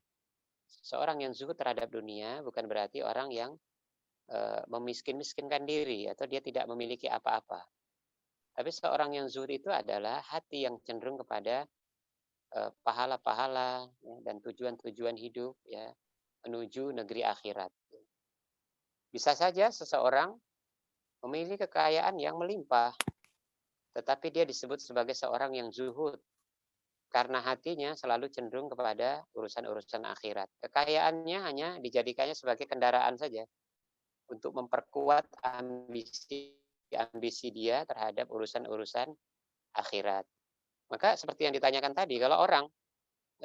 Seorang yang zuhud terhadap dunia bukan berarti orang yang memiskin-miskinkan diri atau dia tidak memiliki apa-apa. Tapi seorang yang zuhud itu adalah hati yang cenderung kepada pahala-pahala, ya, dan tujuan-tujuan hidup, ya, menuju negeri akhirat. Bisa saja seseorang memiliki kekayaan yang melimpah, tetapi dia disebut sebagai seorang yang zuhud karena hatinya selalu cenderung kepada urusan-urusan akhirat. Kekayaannya hanya dijadikannya sebagai kendaraan saja untuk memperkuat ambisi dia terhadap urusan-urusan akhirat. Maka seperti yang ditanyakan tadi, kalau orang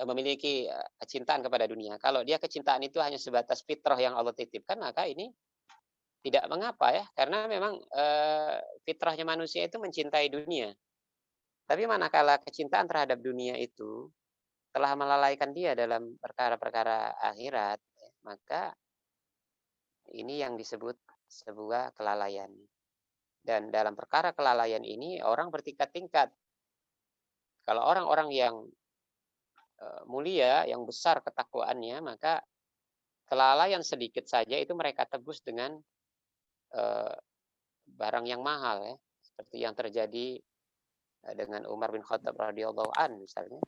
memiliki kecintaan kepada dunia, kalau dia kecintaan itu hanya sebatas fitrah yang Allah titipkan, maka ini tidak mengapa, ya, karena memang fitrahnya manusia itu mencintai dunia. Tapi manakala kecintaan terhadap dunia itu telah melalaikan dia dalam perkara-perkara akhirat, maka ini yang disebut sebuah kelalaian. Dan dalam perkara kelalaian ini orang bertingkat-tingkat. Kalau orang-orang yang mulia, yang besar ketakwaannya, maka kelalaian sedikit saja itu mereka tebus dengan barang yang mahal, ya. Seperti yang terjadi dengan Umar bin Khattab radhiyallahu an misalnya,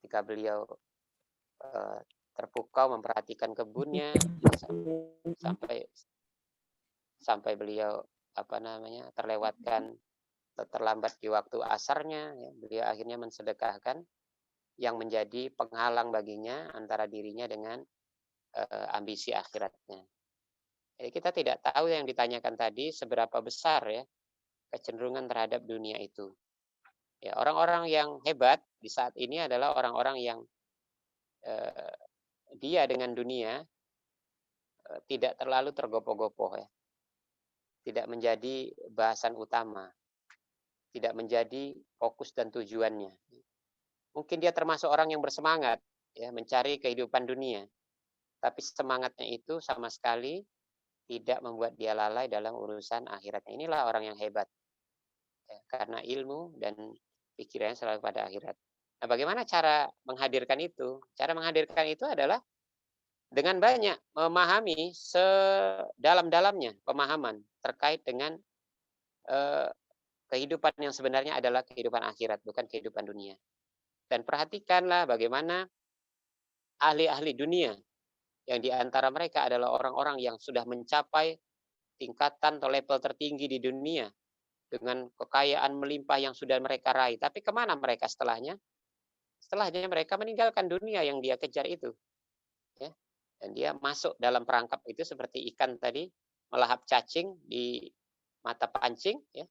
ketika beliau terpukau memperhatikan kebunnya, sampai sampai beliau terlewatkan atau terlambat di waktu asarnya, ya, beliau akhirnya mensedekahkan yang menjadi penghalang baginya antara dirinya dengan ambisi akhiratnya. Jadi kita tidak tahu yang ditanyakan tadi seberapa besar, ya, kecenderungan terhadap dunia itu. Ya, orang-orang yang hebat di saat ini adalah orang-orang yang dia dengan dunia tidak terlalu tergopoh-gopoh, ya. Tidak menjadi bahasan utama, tidak menjadi fokus dan tujuannya. Mungkin dia termasuk orang yang bersemangat, ya, mencari kehidupan dunia, tapi semangatnya itu sama sekali tidak membuat dia lalai dalam urusan akhiratnya. Inilah orang yang hebat, ya, karena ilmu dan pikirannya selalu pada akhirat. Nah, bagaimana cara menghadirkan itu? Cara menghadirkan itu adalah dengan banyak memahami sedalam-dalamnya pemahaman terkait dengan kehidupan yang sebenarnya adalah kehidupan akhirat, bukan kehidupan dunia. Dan perhatikanlah bagaimana ahli-ahli dunia yang diantara mereka adalah orang-orang yang sudah mencapai tingkatan atau level tertinggi di dunia dengan kekayaan melimpah yang sudah mereka raih. Tapi kemana mereka setelahnya? Setelahnya mereka meninggalkan dunia yang dia kejar itu, ya. Dan dia masuk dalam perangkap itu seperti ikan tadi melahap cacing di mata pancing, ya.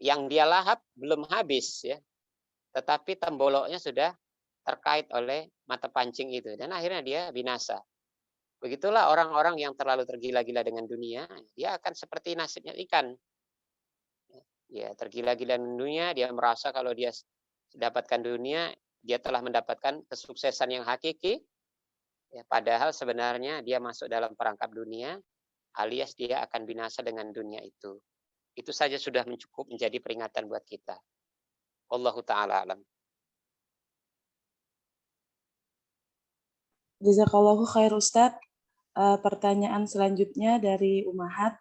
Yang dia lahap belum habis, ya, tetapi temboloknya sudah terkait oleh mata pancing itu, dan akhirnya dia binasa. Begitulah orang-orang yang terlalu tergila-gila dengan dunia, dia akan seperti nasibnya ikan. Ya, tergila-gila dengan dunia, dia merasa kalau dia dapatkan dunia, dia telah mendapatkan kesuksesan yang hakiki, ya, padahal sebenarnya dia masuk dalam perangkap dunia, alias dia akan binasa dengan dunia itu. Itu saja sudah cukup menjadi peringatan buat kita. Wallahu ta'ala alam. Jazakallahu khair Ustadz. Pertanyaan selanjutnya dari Umahat.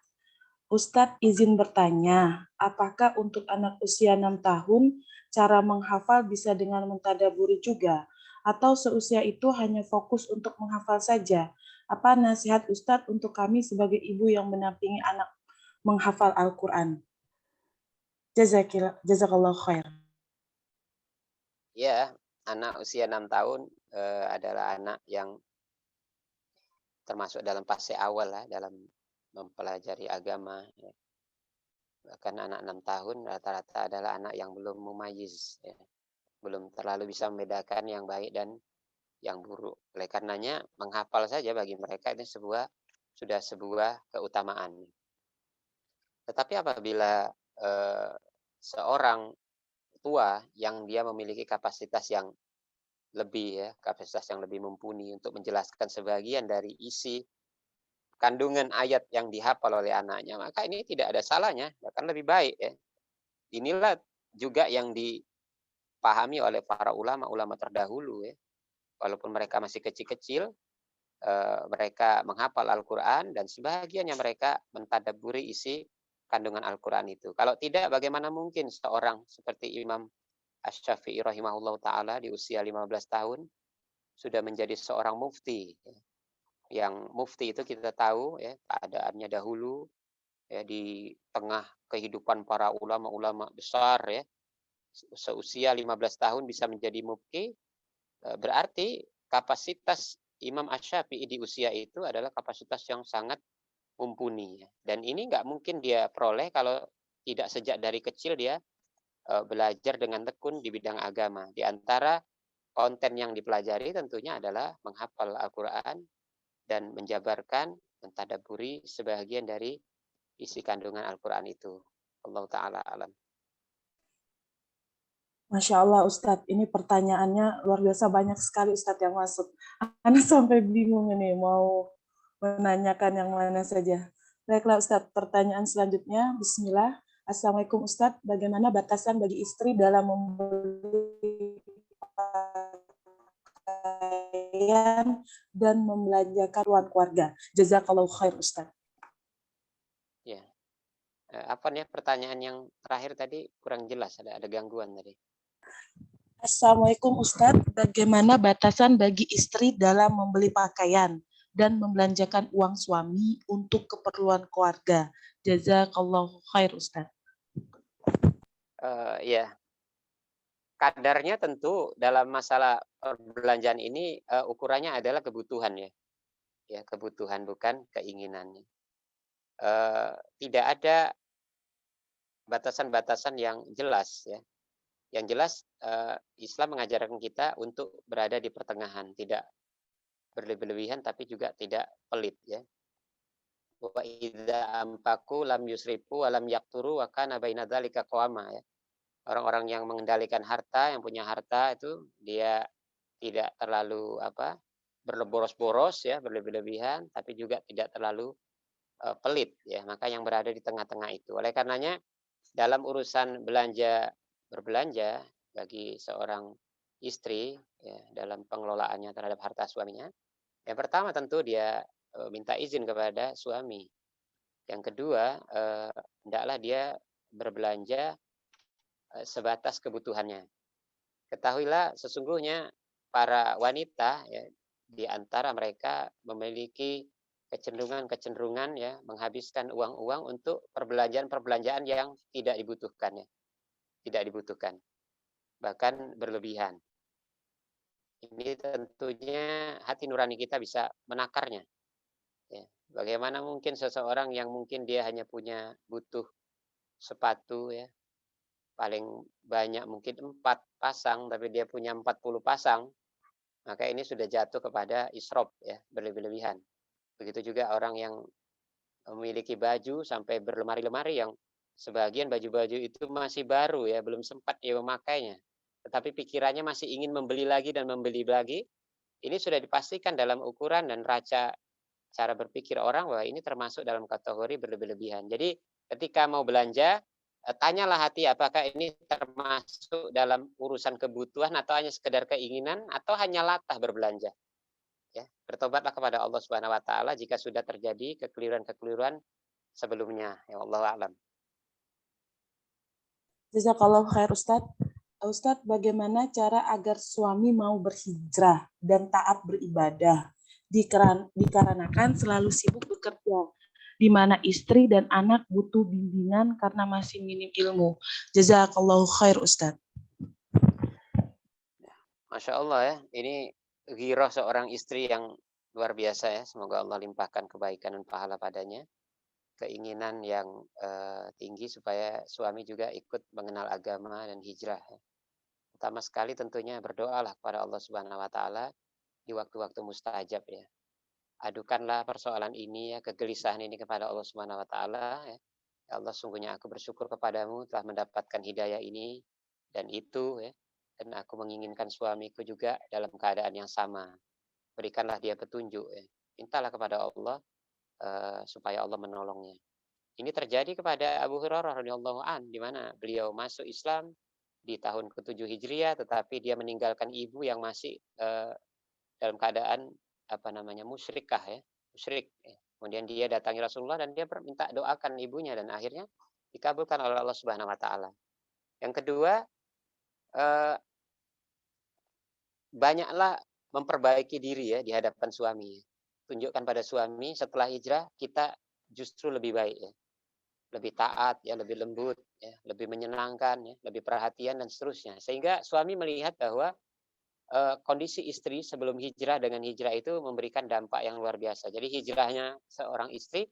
Ustadz izin bertanya, apakah untuk anak usia 6 tahun cara menghafal bisa dengan mentadaburi juga? Atau seusia itu hanya fokus untuk menghafal saja? Apa nasihat Ustadz untuk kami sebagai ibu yang mendampingi anak menghafal Al-Quran? Jazakallahu khair. Ya, anak usia 6 tahun adalah anak yang termasuk dalam fase awal lah dalam mempelajari agama, ya. Bahkan anak 6 tahun rata-rata adalah anak yang belum mumayyiz, ya, belum terlalu bisa membedakan yang baik dan yang buruk. Oleh karenanya menghafal saja bagi mereka itu sudah sebuah keutamaan. Tetapi apabila seorang tua yang dia memiliki kapasitas yang lebih ya, kapasitas yang lebih mumpuni untuk menjelaskan sebagian dari isi kandungan ayat yang dihafal oleh anaknya, maka ini tidak ada salahnya, bahkan lebih baik ya. Inilah juga yang dipahami oleh para ulama-ulama terdahulu ya. Walaupun mereka masih kecil-kecil, mereka menghafal Al-Quran dan sebagiannya mereka mentadabburi isi kandungan Al-Quran itu. Kalau tidak, bagaimana mungkin seorang seperti Imam Asy-Syafi'i rahimahullah ta'ala di usia 15 tahun sudah menjadi seorang mufti. Yang mufti itu kita tahu ya, keadaannya dahulu ya, di tengah kehidupan para ulama-ulama besar ya, seusia 15 tahun bisa menjadi mufti, berarti kapasitas Imam Asy-Syafi'i di usia itu adalah kapasitas yang sangat mumpuni ya. Dan ini nggak mungkin dia peroleh kalau tidak sejak dari kecil dia belajar dengan tekun di bidang agama. Di antara konten yang dipelajari tentunya adalah menghafal Al-Quran dan menjabarkan, mentadabburi sebagian dari isi kandungan Al-Quran itu. Allah Ta'ala alam. Masya Allah Ustadz, ini pertanyaannya luar biasa banyak sekali Ustadz yang masuk. Ana sampai bingung ini mau menanyakan yang mana saja. Baiklah Ustadz, pertanyaan selanjutnya. Bismillah. Assalamualaikum Ustadz, bagaimana batasan bagi istri dalam membeli pakaian dan membelanjakan keperluan keluarga? Jazakallahu khair Ustadz. Ya. Apa nih pertanyaan yang terakhir tadi kurang jelas, ada gangguan tadi. Assalamualaikum Ustadz, bagaimana batasan bagi istri dalam membeli pakaian dan membelanjakan uang suami untuk keperluan keluarga? Jazakallahu khair Ustadz. Ya, kadarnya tentu dalam masalah perbelanjaan ini ukurannya adalah kebutuhan ya, ya kebutuhan bukan keinginannya. Tidak ada batasan-batasan yang jelas ya. Yang jelas Islam mengajarkan kita untuk berada di pertengahan, tidak berlebih-lebihan tapi juga tidak pelit ya. Wa idza anfaqu lam yusrifu wa lam yaqturu wa kana baina dzalika qawama ya. Orang-orang yang mengendalikan harta, yang punya harta itu dia tidak terlalu berboros-boros ya, berlebih-lebihan, tapi juga tidak terlalu pelit ya. Maka yang berada di tengah-tengah itu. Oleh karenanya dalam urusan berbelanja bagi seorang istri ya, dalam pengelolaannya terhadap harta suaminya, yang pertama tentu dia minta izin kepada suami. Yang kedua, hendaklah dia berbelanja sebatas kebutuhannya. Ketahuilah sesungguhnya para wanita ya, di antara mereka memiliki kecenderungan ya menghabiskan uang-uang untuk perbelanjaan-perbelanjaan yang tidak dibutuhkan ya. Tidak dibutuhkan. Bahkan berlebihan. Ini tentunya hati nurani kita bisa menakarnya. Ya. Bagaimana mungkin seseorang yang mungkin dia hanya butuh sepatu ya, paling banyak mungkin 4 pasang, tapi dia punya 40 pasang, maka ini sudah jatuh kepada isrof ya, berlebih-lebihan. Begitu juga orang yang memiliki baju sampai berlemari-lemari yang sebagian baju-baju itu masih baru ya, belum sempat dia memakainya. Tetapi pikirannya masih ingin membeli lagi dan membeli lagi. Ini sudah dipastikan dalam ukuran dan cara berpikir orang bahwa ini termasuk dalam kategori berlebih-lebihan. Jadi ketika mau belanja, tanyalah hati apakah ini termasuk dalam urusan kebutuhan atau hanya sekedar keinginan atau hanya latah berbelanja. Ya, bertobatlah kepada Allah Subhanahu wa taala jika sudah terjadi kekeliruan-kekeliruan sebelumnya. Ya Allah alam. Jazakallahu khair Ustadz. Ustadz, bagaimana cara agar suami mau berhijrah dan taat beribadah dikarenakan selalu sibuk bekerja, di mana istri dan anak butuh bimbingan karena masih minim ilmu. Jazakallahu khair Ustadz. Masya Allah ya, ini ghirah seorang istri yang luar biasa ya. Semoga Allah limpahkan kebaikan dan pahala padanya. keinginan yang tinggi supaya suami juga ikut mengenal agama dan hijrah. Pertama sekali tentunya berdoalah kepada Allah Subhanahu wa taala di waktu-waktu mustajab ya. Adukanlah persoalan ini ya, kegelisahan ini kepada Allah Subhanahu wa taala ya. Ya Allah, sungguhnya aku bersyukur kepadamu telah mendapatkan hidayah ini dan itu ya. Dan aku menginginkan suamiku juga dalam keadaan yang sama. Berikanlah dia petunjuk ya. Mintalah kepada Allah supaya Allah menolongnya. Ini terjadi kepada Abu Hurairah radhiyallahu an, di mana beliau masuk Islam di tahun ke-7 Hijriah, tetapi dia meninggalkan ibu yang masih dalam keadaan apa namanya musyrikah ya, musyrik. Ya. Kemudian dia datangi Rasulullah dan dia minta doakan ibunya dan akhirnya dikabulkan oleh Allah Subhanahu Wa Taala. Yang kedua, banyaklah memperbaiki diri ya di hadapan suami. Tunjukkan pada suami setelah hijrah kita justru lebih baik ya. Lebih taat ya, lebih lembut ya, lebih menyenangkan ya, lebih perhatian dan seterusnya. Sehingga suami melihat bahwa kondisi istri sebelum hijrah dengan hijrah itu memberikan dampak yang luar biasa. Jadi hijrahnya seorang istri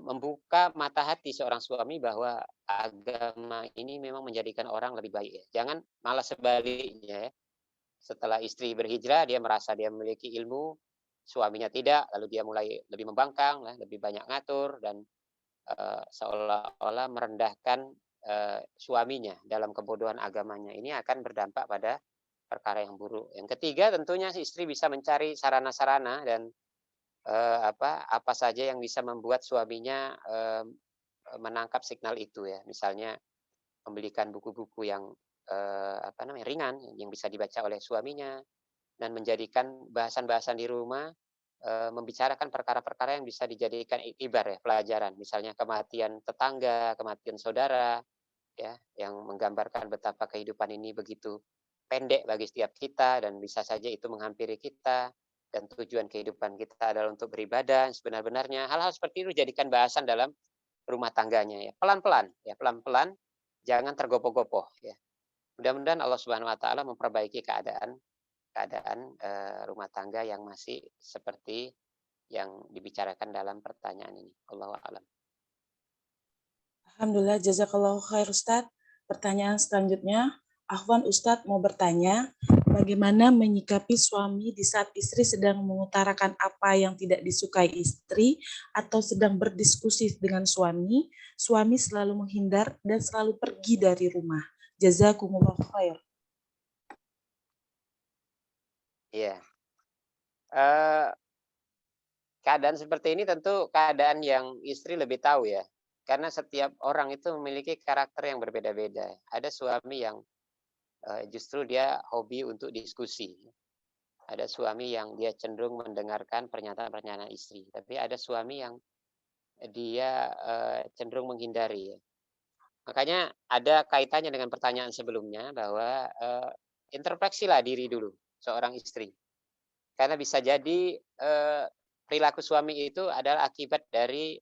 membuka mata hati seorang suami bahwa agama ini memang menjadikan orang lebih baik ya. Jangan malah sebaliknya ya. Setelah istri berhijrah dia merasa dia memiliki ilmu, suaminya tidak, lalu dia mulai lebih membangkang, lebih banyak ngatur dan seolah-olah merendahkan suaminya dalam kebodohan agamanya. Ini akan berdampak pada perkara yang buruk. Yang ketiga tentunya istri bisa mencari sarana-sarana dan apa saja yang bisa membuat suaminya menangkap signal itu ya. Misalnya membelikan buku-buku yang ringan yang bisa dibaca oleh suaminya dan menjadikan bahasan-bahasan di rumah membicarakan perkara-perkara yang bisa dijadikan iktibar ya, pelajaran. Misalnya kematian tetangga, kematian saudara, ya, yang menggambarkan betapa kehidupan ini begitu pendek bagi setiap kita dan bisa saja itu menghampiri kita dan tujuan kehidupan kita adalah untuk beribadah sebenar-benarnya. Hal-hal seperti itu jadikan bahasan dalam rumah tangganya ya. Pelan-pelan ya, pelan-pelan jangan tergopoh-gopoh ya. Mudah-mudahan Allah Subhanahu wa taala memperbaiki keadaan rumah tangga yang masih seperti yang dibicarakan dalam pertanyaan ini. Allahu a'lam. Alhamdulillah, jazakallahu khair Ustadz. Pertanyaan selanjutnya, Ahwan Ustadz mau bertanya, bagaimana menyikapi suami di saat istri sedang mengutarakan apa yang tidak disukai istri atau sedang berdiskusi dengan suami selalu menghindar dan selalu pergi dari rumah. Jazakumullah khair. Iya. Keadaan seperti ini tentu keadaan yang istri lebih tahu ya. Karena setiap orang itu memiliki karakter yang berbeda-beda. Ada suami yang justru dia hobi untuk diskusi. Ada suami yang dia cenderung mendengarkan pernyataan-pernyataan istri. Tapi ada suami yang dia cenderung menghindari ya. Makanya ada kaitannya dengan pertanyaan sebelumnya bahwa introspeksilah diri dulu seorang istri. Karena bisa jadi perilaku suami itu adalah akibat dari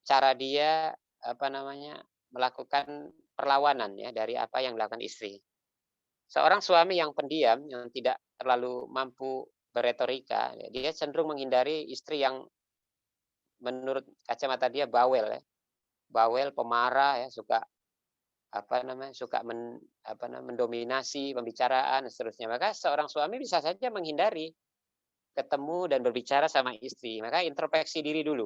cara dia melakukan perlawanan ya dari apa yang dilakukan istri. Seorang suami yang pendiam yang tidak terlalu mampu beretorika, ya, dia cenderung menghindari istri yang menurut kacamata dia bawel ya. Bawel, pemarah ya, suka mendominasi pembicaraan dan seterusnya. Maka seorang suami bisa saja menghindari ketemu dan berbicara sama istri. Maka introspeksi diri dulu.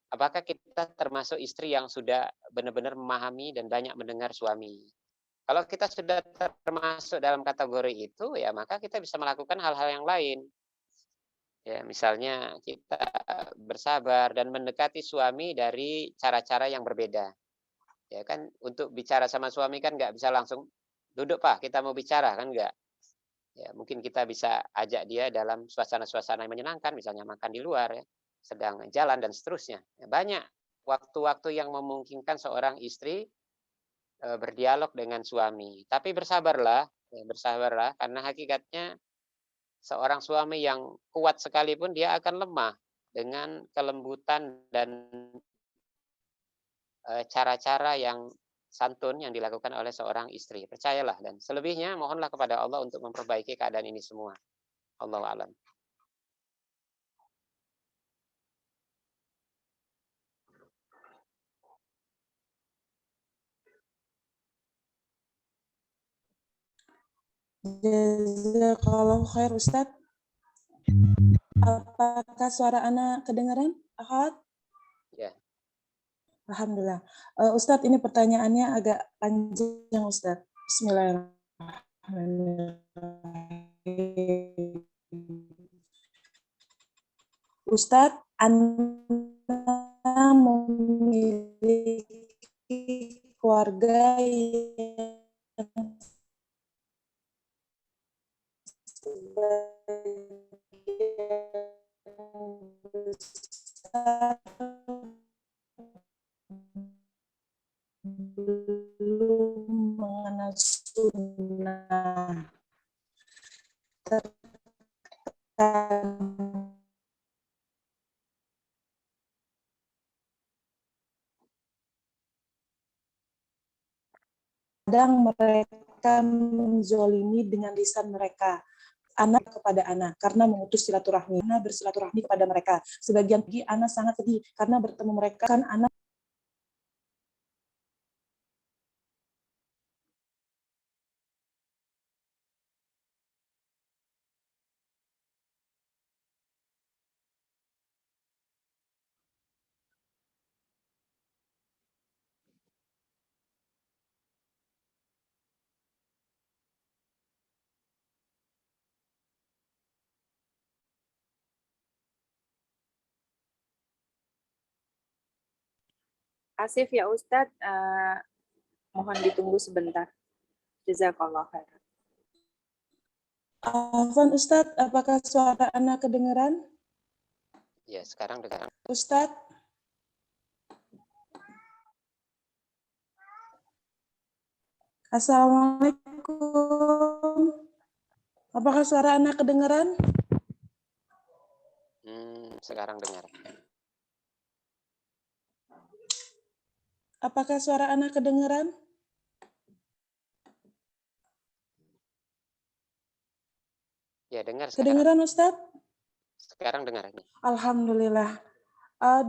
Apakah kita termasuk istri yang sudah benar-benar memahami dan banyak mendengar suami? Kalau kita sudah termasuk dalam kategori itu, ya maka kita bisa melakukan hal-hal yang lain. Ya, misalnya kita bersabar dan mendekati suami dari cara-cara yang berbeda. Ya kan, untuk bicara sama suami kan nggak bisa langsung duduk Pak, kita mau bicara kan nggak. Ya, mungkin kita bisa ajak dia dalam suasana-suasana yang menyenangkan, misalnya makan di luar ya, sedang jalan dan seterusnya. Ya, banyak waktu-waktu yang memungkinkan seorang istri berdialog dengan suami. Tapi bersabarlah, ya, bersabarlah karena hakikatnya seorang suami yang kuat sekalipun dia akan lemah dengan kelembutan dan cara-cara yang santun yang dilakukan oleh seorang istri. Percayalah dan selebihnya mohonlah kepada Allah untuk memperbaiki keadaan ini semua. Allahu a'lam. Jazakallahu khair Ustadz. Apakah suara Ana kedengaran, Ahad? Ya. Alhamdulillah. Ustadz, ini pertanyaannya agak panjang Ustadz. Bismillahirrahmanirrahim. Ustadz, Ana memiliki keluarga yang belum mengenal sunnah. Kadang mereka menzolimi dengan lisan mereka, anak kepada anak, karena memutus silaturahmi. Anak bersilaturahmi kepada mereka. Sebagian lagi anak sangat sedih karena bertemu mereka, kan anak Asif ya Ustadz, mohon ditunggu sebentar. Jazakallah khair. Afwan Ustadz, apakah suara anak kedengaran? Ya, sekarang dengar. Ustadz? Assalamualaikum. Apakah suara anak kedengaran? Sekarang dengar. Apakah suara anak kedengaran? Ya, dengar sekarang. Kedengaran Ustadz? Sekarang dengar. Alhamdulillah.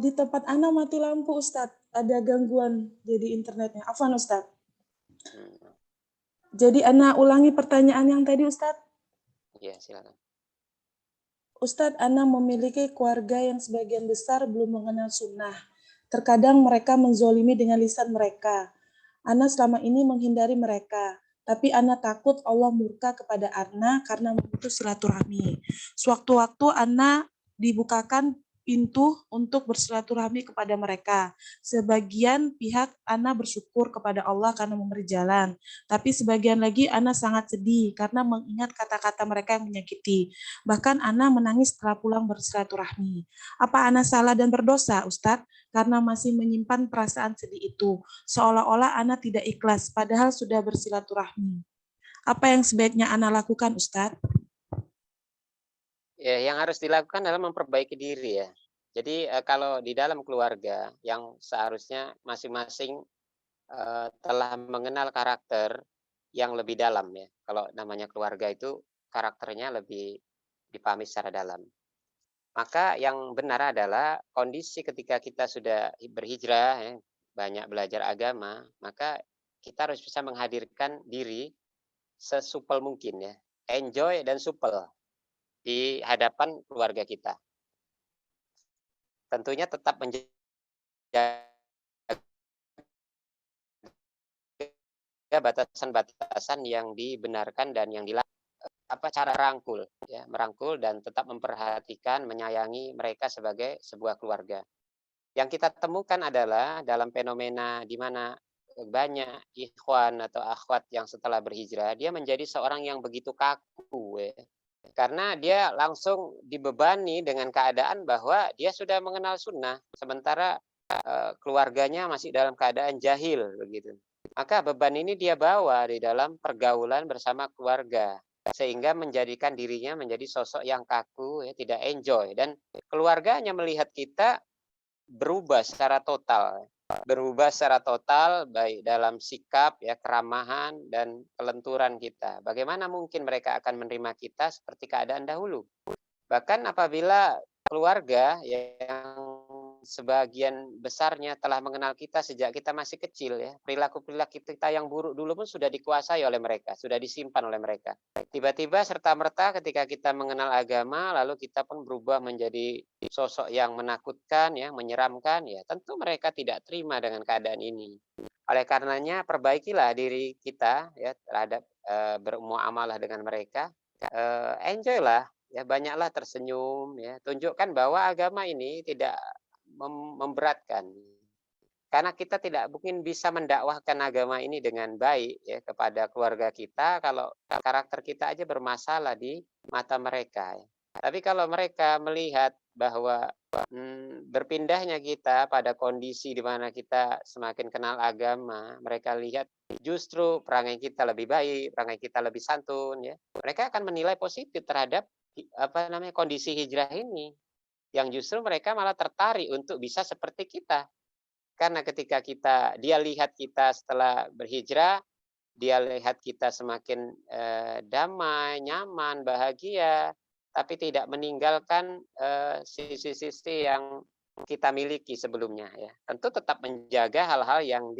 Di tempat Ana mati lampu Ustadz. Ada gangguan jadi internetnya. Afwan Ustadz. Jadi Ana ulangi pertanyaan yang tadi Ustadz. Ya, silakan. Ustadz, Ana memiliki keluarga yang sebagian besar belum mengenal sunnah. Terkadang mereka menzolimi dengan lisan mereka. Ana selama ini menghindari mereka. Tapi Ana takut Allah murka kepada Ana karena memutus silaturahmi. Sewaktu-waktu Ana dibukakan pintu untuk bersilaturahmi kepada mereka. Sebagian pihak Ana bersyukur kepada Allah karena memberi jalan. Tapi sebagian lagi Ana sangat sedih karena mengingat kata-kata mereka yang menyakiti. Bahkan Ana menangis setelah pulang bersilaturahmi. Apa Ana salah dan berdosa, Ustadz? Karena masih menyimpan perasaan sedih itu. Seolah-olah Ana tidak ikhlas, padahal sudah bersilaturahmi. Apa yang sebaiknya Ana lakukan, Ustadz? Ya, yang harus dilakukan adalah memperbaiki diri ya. Jadi kalau di dalam keluarga yang seharusnya masing-masing telah mengenal karakter yang lebih dalam ya. Kalau namanya keluarga itu karakternya lebih dipahami secara dalam. Maka yang benar adalah kondisi ketika kita sudah berhijrah, ya, banyak belajar agama, maka kita harus bisa menghadirkan diri sesupel mungkin ya, enjoy dan supel di hadapan keluarga kita. Tentunya tetap menjaga batasan-batasan yang dibenarkan dan yang dilakukan. Cara rangkul ya, merangkul dan tetap memperhatikan, menyayangi mereka sebagai sebuah keluarga. Yang kita temukan adalah dalam fenomena di mana banyak ikhwan atau akhwat yang setelah berhijrah, dia menjadi seorang yang begitu kaku ya. Karena dia langsung dibebani dengan keadaan bahwa dia sudah mengenal sunnah, sementara keluarganya masih dalam keadaan jahil begitu. Maka beban ini dia bawa di dalam pergaulan bersama keluarga, sehingga menjadikan dirinya menjadi sosok yang kaku, ya, tidak enjoy, dan keluarganya melihat kita berubah secara total, baik dalam sikap, ya, keramahan dan kelenturan kita. Bagaimana mungkin mereka akan menerima kita seperti keadaan dahulu? Bahkan apabila keluarga yang sebagian besarnya telah mengenal kita sejak kita masih kecil ya. Perilaku-perilaku kita yang buruk dulu pun sudah dikuasai oleh mereka, sudah disimpan oleh mereka. Tiba-tiba serta-merta ketika kita mengenal agama, lalu kita pun berubah menjadi sosok yang menakutkan, ya, menyeramkan, ya tentu mereka tidak terima dengan keadaan ini. Oleh karenanya perbaikilah diri kita ya terhadap bermuamalah dengan mereka. Enjoy lah. Ya, banyaklah tersenyum, ya, tunjukkan bahwa agama ini tidak memberatkan. Karena kita tidak mungkin bisa mendakwahkan agama ini dengan baik ya kepada keluarga kita kalau karakter kita aja bermasalah di mata mereka. Ya. Tapi kalau mereka melihat bahwa berpindahnya kita pada kondisi di mana kita semakin kenal agama, mereka lihat justru perangai kita lebih baik, perangai kita lebih santun, ya. Mereka akan menilai positif terhadap kondisi hijrah ini, yang justru mereka malah tertarik untuk bisa seperti kita. Karena ketika dia lihat kita setelah berhijrah, dia lihat kita semakin damai, nyaman, bahagia, tapi tidak meninggalkan sisi-sisi yang kita miliki sebelumnya ya. Tentu tetap menjaga hal-hal yang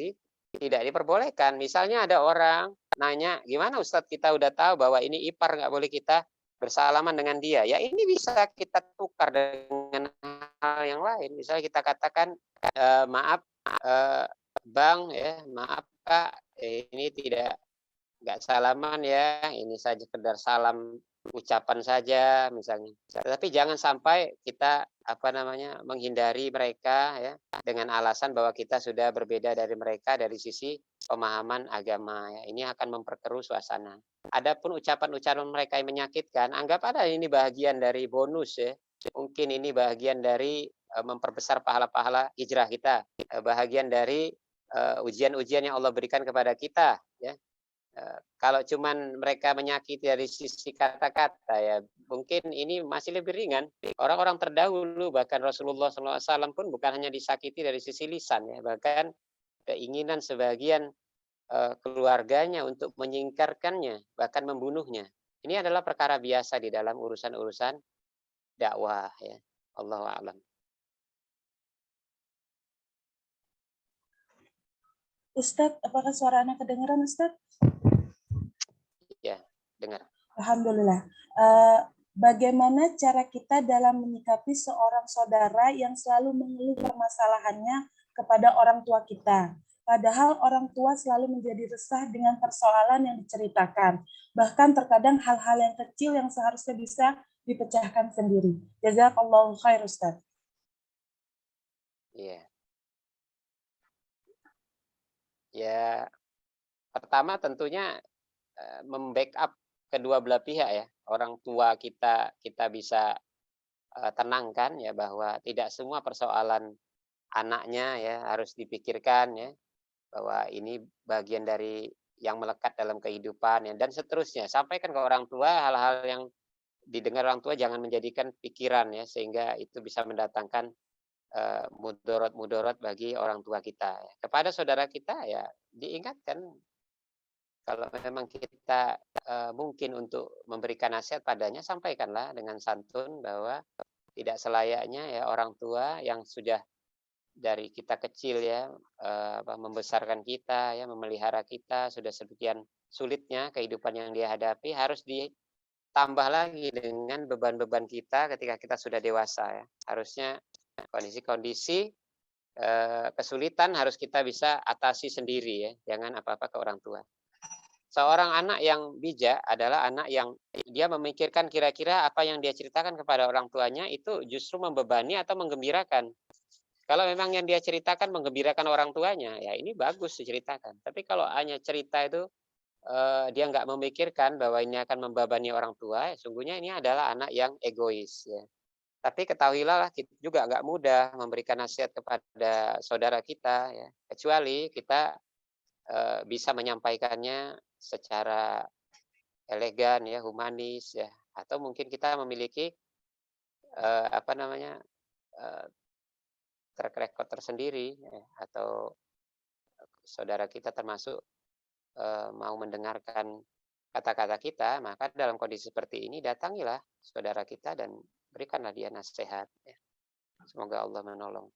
tidak diperbolehkan. Misalnya ada orang nanya, gimana Ustadz kita udah tahu bahwa ini ipar nggak boleh kita bersalaman dengan dia. Ya ini bisa kita tukar dengan hal yang lain. Misalnya kita katakan, maaf Bang, ya maaf Kak, ini nggak salaman ya, ini saja sekedar salam ucapan saja misalnya. Tapi jangan sampai kita menghindari mereka ya dengan alasan bahwa kita sudah berbeda dari mereka dari sisi pemahaman agama ya. Ini akan memperkeruh suasana. Adapun ucapan-ucapan mereka yang menyakitkan, anggap ada ini bagian dari bonus ya. Mungkin ini bagian dari memperbesar pahala-pahala hijrah kita, bahagian dari ujian-ujian yang Allah berikan kepada kita ya. Kalau cuman mereka menyakiti dari sisi kata-kata ya mungkin ini masih lebih ringan. Orang-orang terdahulu bahkan Rasulullah SAW pun bukan hanya disakiti dari sisi lisan ya, bahkan keinginan sebagian keluarganya untuk menyingkarkannya bahkan membunuhnya. Ini adalah perkara biasa di dalam urusan-urusan dakwah ya. Allahu a'lam. Ustadz, apakah suara anak kedengaran Ustadz? Ya, dengar. Alhamdulillah. Bagaimana cara kita dalam menyikapi seorang saudara yang selalu mengeluh permasalahannya kepada orang tua kita? Padahal orang tua selalu menjadi resah dengan persoalan yang diceritakan. Bahkan terkadang hal-hal yang kecil yang seharusnya bisa dipecahkan sendiri. Jazakallahu khair Ustaz. Iya. Ya, pertama tentunya membackup kedua belah pihak ya. Orang tua kita bisa tenangkan ya bahwa tidak semua persoalan anaknya ya harus dipikirkan ya, bahwa ini bagian dari yang melekat dalam kehidupan ya, dan seterusnya. Sampaikan ke orang tua hal-hal yang didengar orang tua, jangan menjadikan pikiran ya, sehingga itu bisa mendatangkan mudorot bagi orang tua kita. Kepada saudara kita ya diingatkan, kalau memang kita mungkin untuk memberikan nasihat padanya, sampaikanlah dengan santun bahwa tidak selayaknya ya orang tua yang sudah dari kita kecil ya membesarkan kita ya, memelihara kita, sudah sekian sulitnya kehidupan yang dia hadapi, harus ditambah lagi dengan beban-beban kita ketika kita sudah dewasa ya. Harusnya kondisi-kondisi kesulitan harus kita bisa atasi sendiri ya, jangan apa-apa ke orang tua. Seorang anak yang bijak adalah anak yang dia memikirkan kira-kira apa yang dia ceritakan kepada orang tuanya itu justru membebani atau menggembirakan. Kalau memang yang dia ceritakan menggembirakan orang tuanya, ya ini bagus diceritakan. Tapi kalau hanya cerita itu dia nggak memikirkan bahwa ini akan membebani orang tua, ya, sungguhnya ini adalah anak yang egois. Ya. Tapi ketahuilah kita juga nggak mudah memberikan nasihat kepada saudara kita, ya. Kecuali kita bisa menyampaikannya secara elegan, ya, humanis, ya. Atau mungkin kita memiliki track record tersendiri ya, atau saudara kita termasuk mau mendengarkan kata-kata kita, maka dalam kondisi seperti ini datangilah saudara kita dan berikanlah dia nasihat ya. Semoga Allah menolong.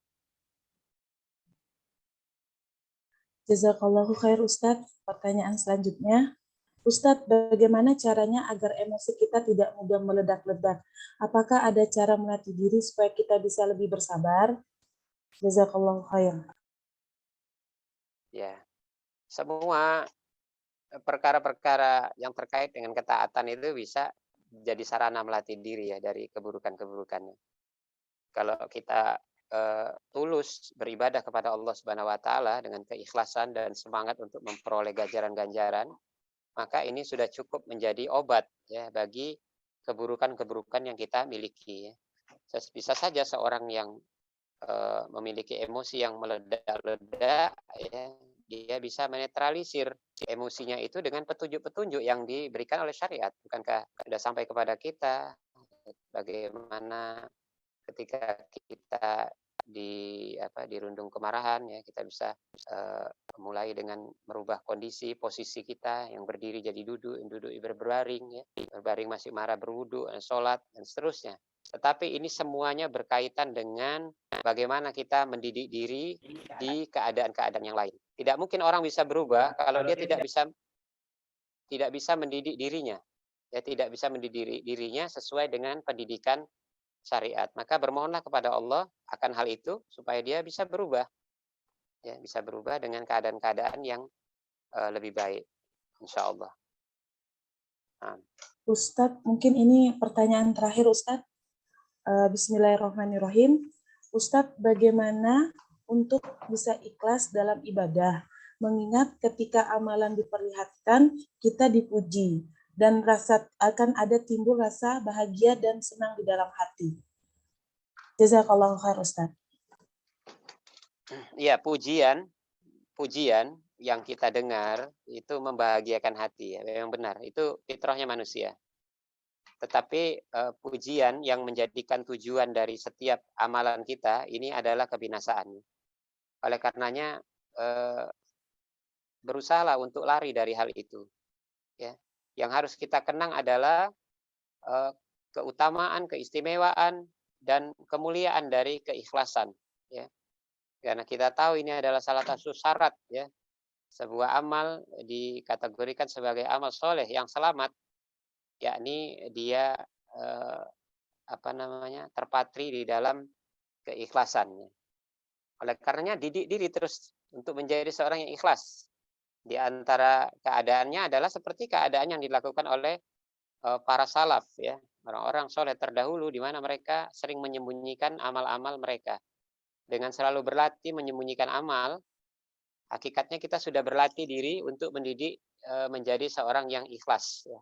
Jazakallahu khair Ustadz. Pertanyaan selanjutnya, Ustadz, bagaimana caranya agar emosi kita tidak mudah meledak-ledak? Apakah ada cara melatih diri supaya kita bisa lebih bersabar? Jazakallahu khair. Ya, semua perkara-perkara yang terkait dengan ketaatan itu bisa jadi sarana melatih diri ya dari keburukan-keburukannya. Kalau kita tulus beribadah kepada Allah Subhanahu wa taala dengan keikhlasan dan semangat untuk memperoleh ganjaran-ganjaran, maka ini sudah cukup menjadi obat ya bagi keburukan-keburukan yang kita miliki ya. Bisa saja seorang yang memiliki emosi yang meledak-ledak ya, dia bisa menetralisir emosinya itu dengan petunjuk-petunjuk yang diberikan oleh syariat. Bukankah sudah sampai kepada kita bagaimana ketika kita dirundung kemarahan ya, kita bisa mulai dengan merubah kondisi posisi kita yang berdiri jadi duduk berbaring ya, berbaring masih marah berwudu, sholat dan seterusnya. Tetapi ini semuanya berkaitan dengan bagaimana kita mendidik diri di keadaan-keadaan yang lain. Tidak mungkin orang bisa berubah kalau dia tidak bisa mendidik dirinya. Ya, tidak bisa mendidik dirinya sesuai dengan pendidikan syariat. Maka bermohonlah kepada Allah akan hal itu supaya dia bisa berubah. Ya, bisa berubah dengan keadaan-keadaan yang lebih baik, insya Allah. Nah. Ustadz, mungkin ini pertanyaan terakhir Ustadz. Bismillahirrahmanirrahim. Ustadz, bagaimana untuk bisa ikhlas dalam ibadah? Mengingat ketika amalan diperlihatkan, kita dipuji. Dan akan ada timbul rasa bahagia dan senang di dalam hati. Jazakallahu khair Ustadz. Ya, pujian yang kita dengar itu membahagiakan hati ya, memang benar. Itu fitrahnya manusia. Tetapi pujian yang menjadikan tujuan dari setiap amalan kita ini adalah kebinasaan. Oleh karenanya berusahalah untuk lari dari hal itu. Ya, yang harus kita kenang adalah keutamaan, keistimewaan dan kemuliaan dari keikhlasan. Ya, karena kita tahu ini adalah salah satu syarat ya, sebuah amal dikategorikan sebagai amal soleh yang selamat, yakni dia terpatri di dalam keikhlasannya. Oleh karenanya didik diri terus untuk menjadi seorang yang ikhlas. Di antara keadaannya adalah seperti keadaan yang dilakukan oleh para salaf ya, orang-orang soleh terdahulu di mana mereka sering menyembunyikan amal-amal mereka. Dengan selalu berlatih menyembunyikan amal, hakikatnya kita sudah berlatih diri untuk mendidik menjadi seorang yang ikhlas ya,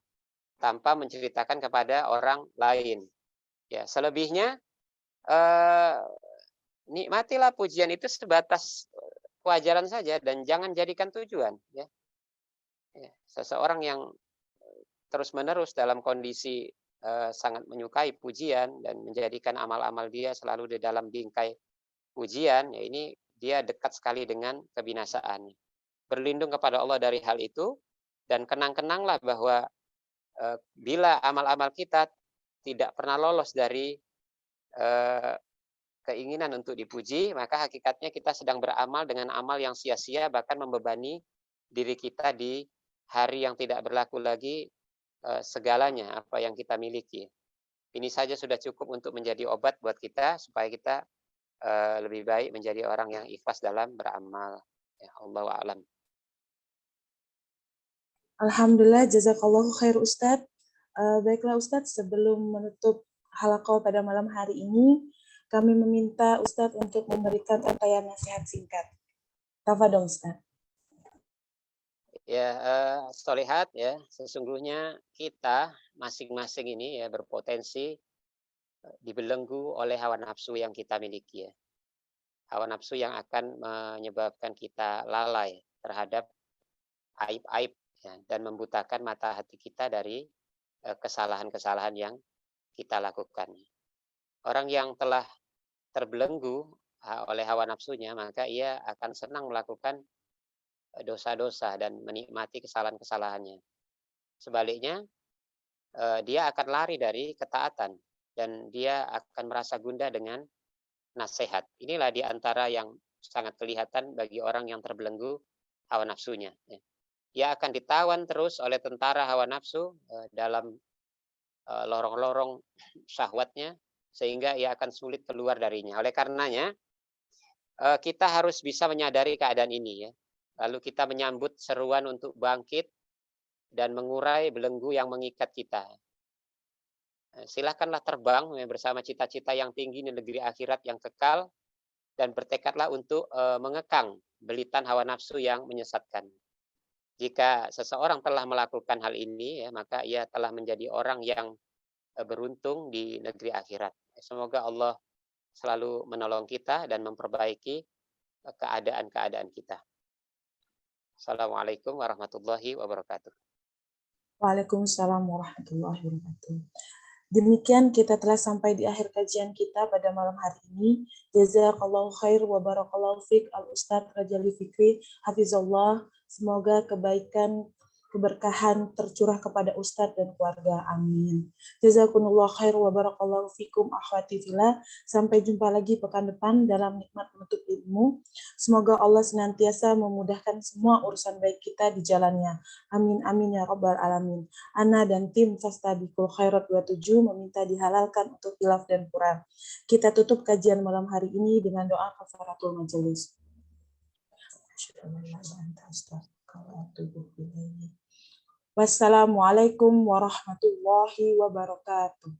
tanpa menceritakan kepada orang lain. Ya, selebihnya nikmatilah pujian itu sebatas kewajaran saja dan jangan jadikan tujuan ya. Ya, seseorang yang terus-menerus dalam kondisi sangat menyukai pujian dan menjadikan amal-amal dia selalu di dalam bingkai pujian, ya ini dia dekat sekali dengan kebinasaan. Berlindung kepada Allah dari hal itu dan kenang-kenanglah bahwa bila amal-amal kita tidak pernah lolos dari keinginan untuk dipuji, maka hakikatnya kita sedang beramal dengan amal yang sia-sia, bahkan membebani diri kita di hari yang tidak berlaku lagi segalanya apa yang kita miliki. Ini saja sudah cukup untuk menjadi obat buat kita supaya kita lebih baik menjadi orang yang ikhlas dalam beramal. Ya, Allahu a'lam. Alhamdulillah, jazakallahu khair Ustadz. Baiklah Ustadz, sebelum menutup halaqah pada malam hari ini, kami meminta Ustadz untuk memberikan uraian nasihat singkat. Tafadhol Ustadz. Ya, solihat ya, sesungguhnya kita masing-masing ini ya berpotensi dibelenggu oleh hawa nafsu yang kita miliki ya. Hawa nafsu yang akan menyebabkan kita lalai terhadap aib-aib ya, dan membutakan mata hati kita dari kesalahan-kesalahan yang kita lakukan. Orang yang telah terbelenggu oleh hawa nafsunya, maka ia akan senang melakukan dosa-dosa dan menikmati kesalahan-kesalahannya. Sebaliknya, dia akan lari dari ketaatan dan dia akan merasa gundah dengan nasihat. Inilah di antara yang sangat kelihatan bagi orang yang terbelenggu hawa nafsunya. Ia akan ditawan terus oleh tentara hawa nafsu dalam lorong-lorong syahwatnya, sehingga ia akan sulit keluar darinya. Oleh karenanya, kita harus bisa menyadari keadaan ini, ya. Lalu kita menyambut seruan untuk bangkit dan mengurai belenggu yang mengikat kita. Silakanlah terbang bersama cita-cita yang tinggi di negeri akhirat yang kekal, dan bertekadlah untuk mengekang belitan hawa nafsu yang menyesatkan. Jika seseorang telah melakukan hal ini, ya, maka ia telah menjadi orang yang beruntung di negeri akhirat. Semoga Allah selalu menolong kita dan memperbaiki keadaan-keadaan kita. Assalamualaikum warahmatullahi wabarakatuh. Waalaikumsalam warahmatullahi wabarakatuh. Demikian kita telah sampai di akhir kajian kita pada malam hari ini. Jazakallahu khair wa barakallahu fiik Al-Ustadz Rajali Fikri, hafizallah. Semoga kebaikan, keberkahan tercurah kepada Ustadz dan keluarga. Amin. Jazakumullah khair wa barakallahu fikum akhwati fillah. Sampai jumpa lagi pekan depan dalam nikmat menuntut ilmu. Semoga Allah senantiasa memudahkan semua urusan baik kita di jalannya. Amin amin ya rabbal alamin. Ana dan tim Fastabiqul Khairat 27 meminta dihalalkan untuk khilaf dan kurang. Kita tutup kajian malam hari ini dengan doa kafaratul majelis. Wassalamualaikum warahmatullahi wabarakatuh.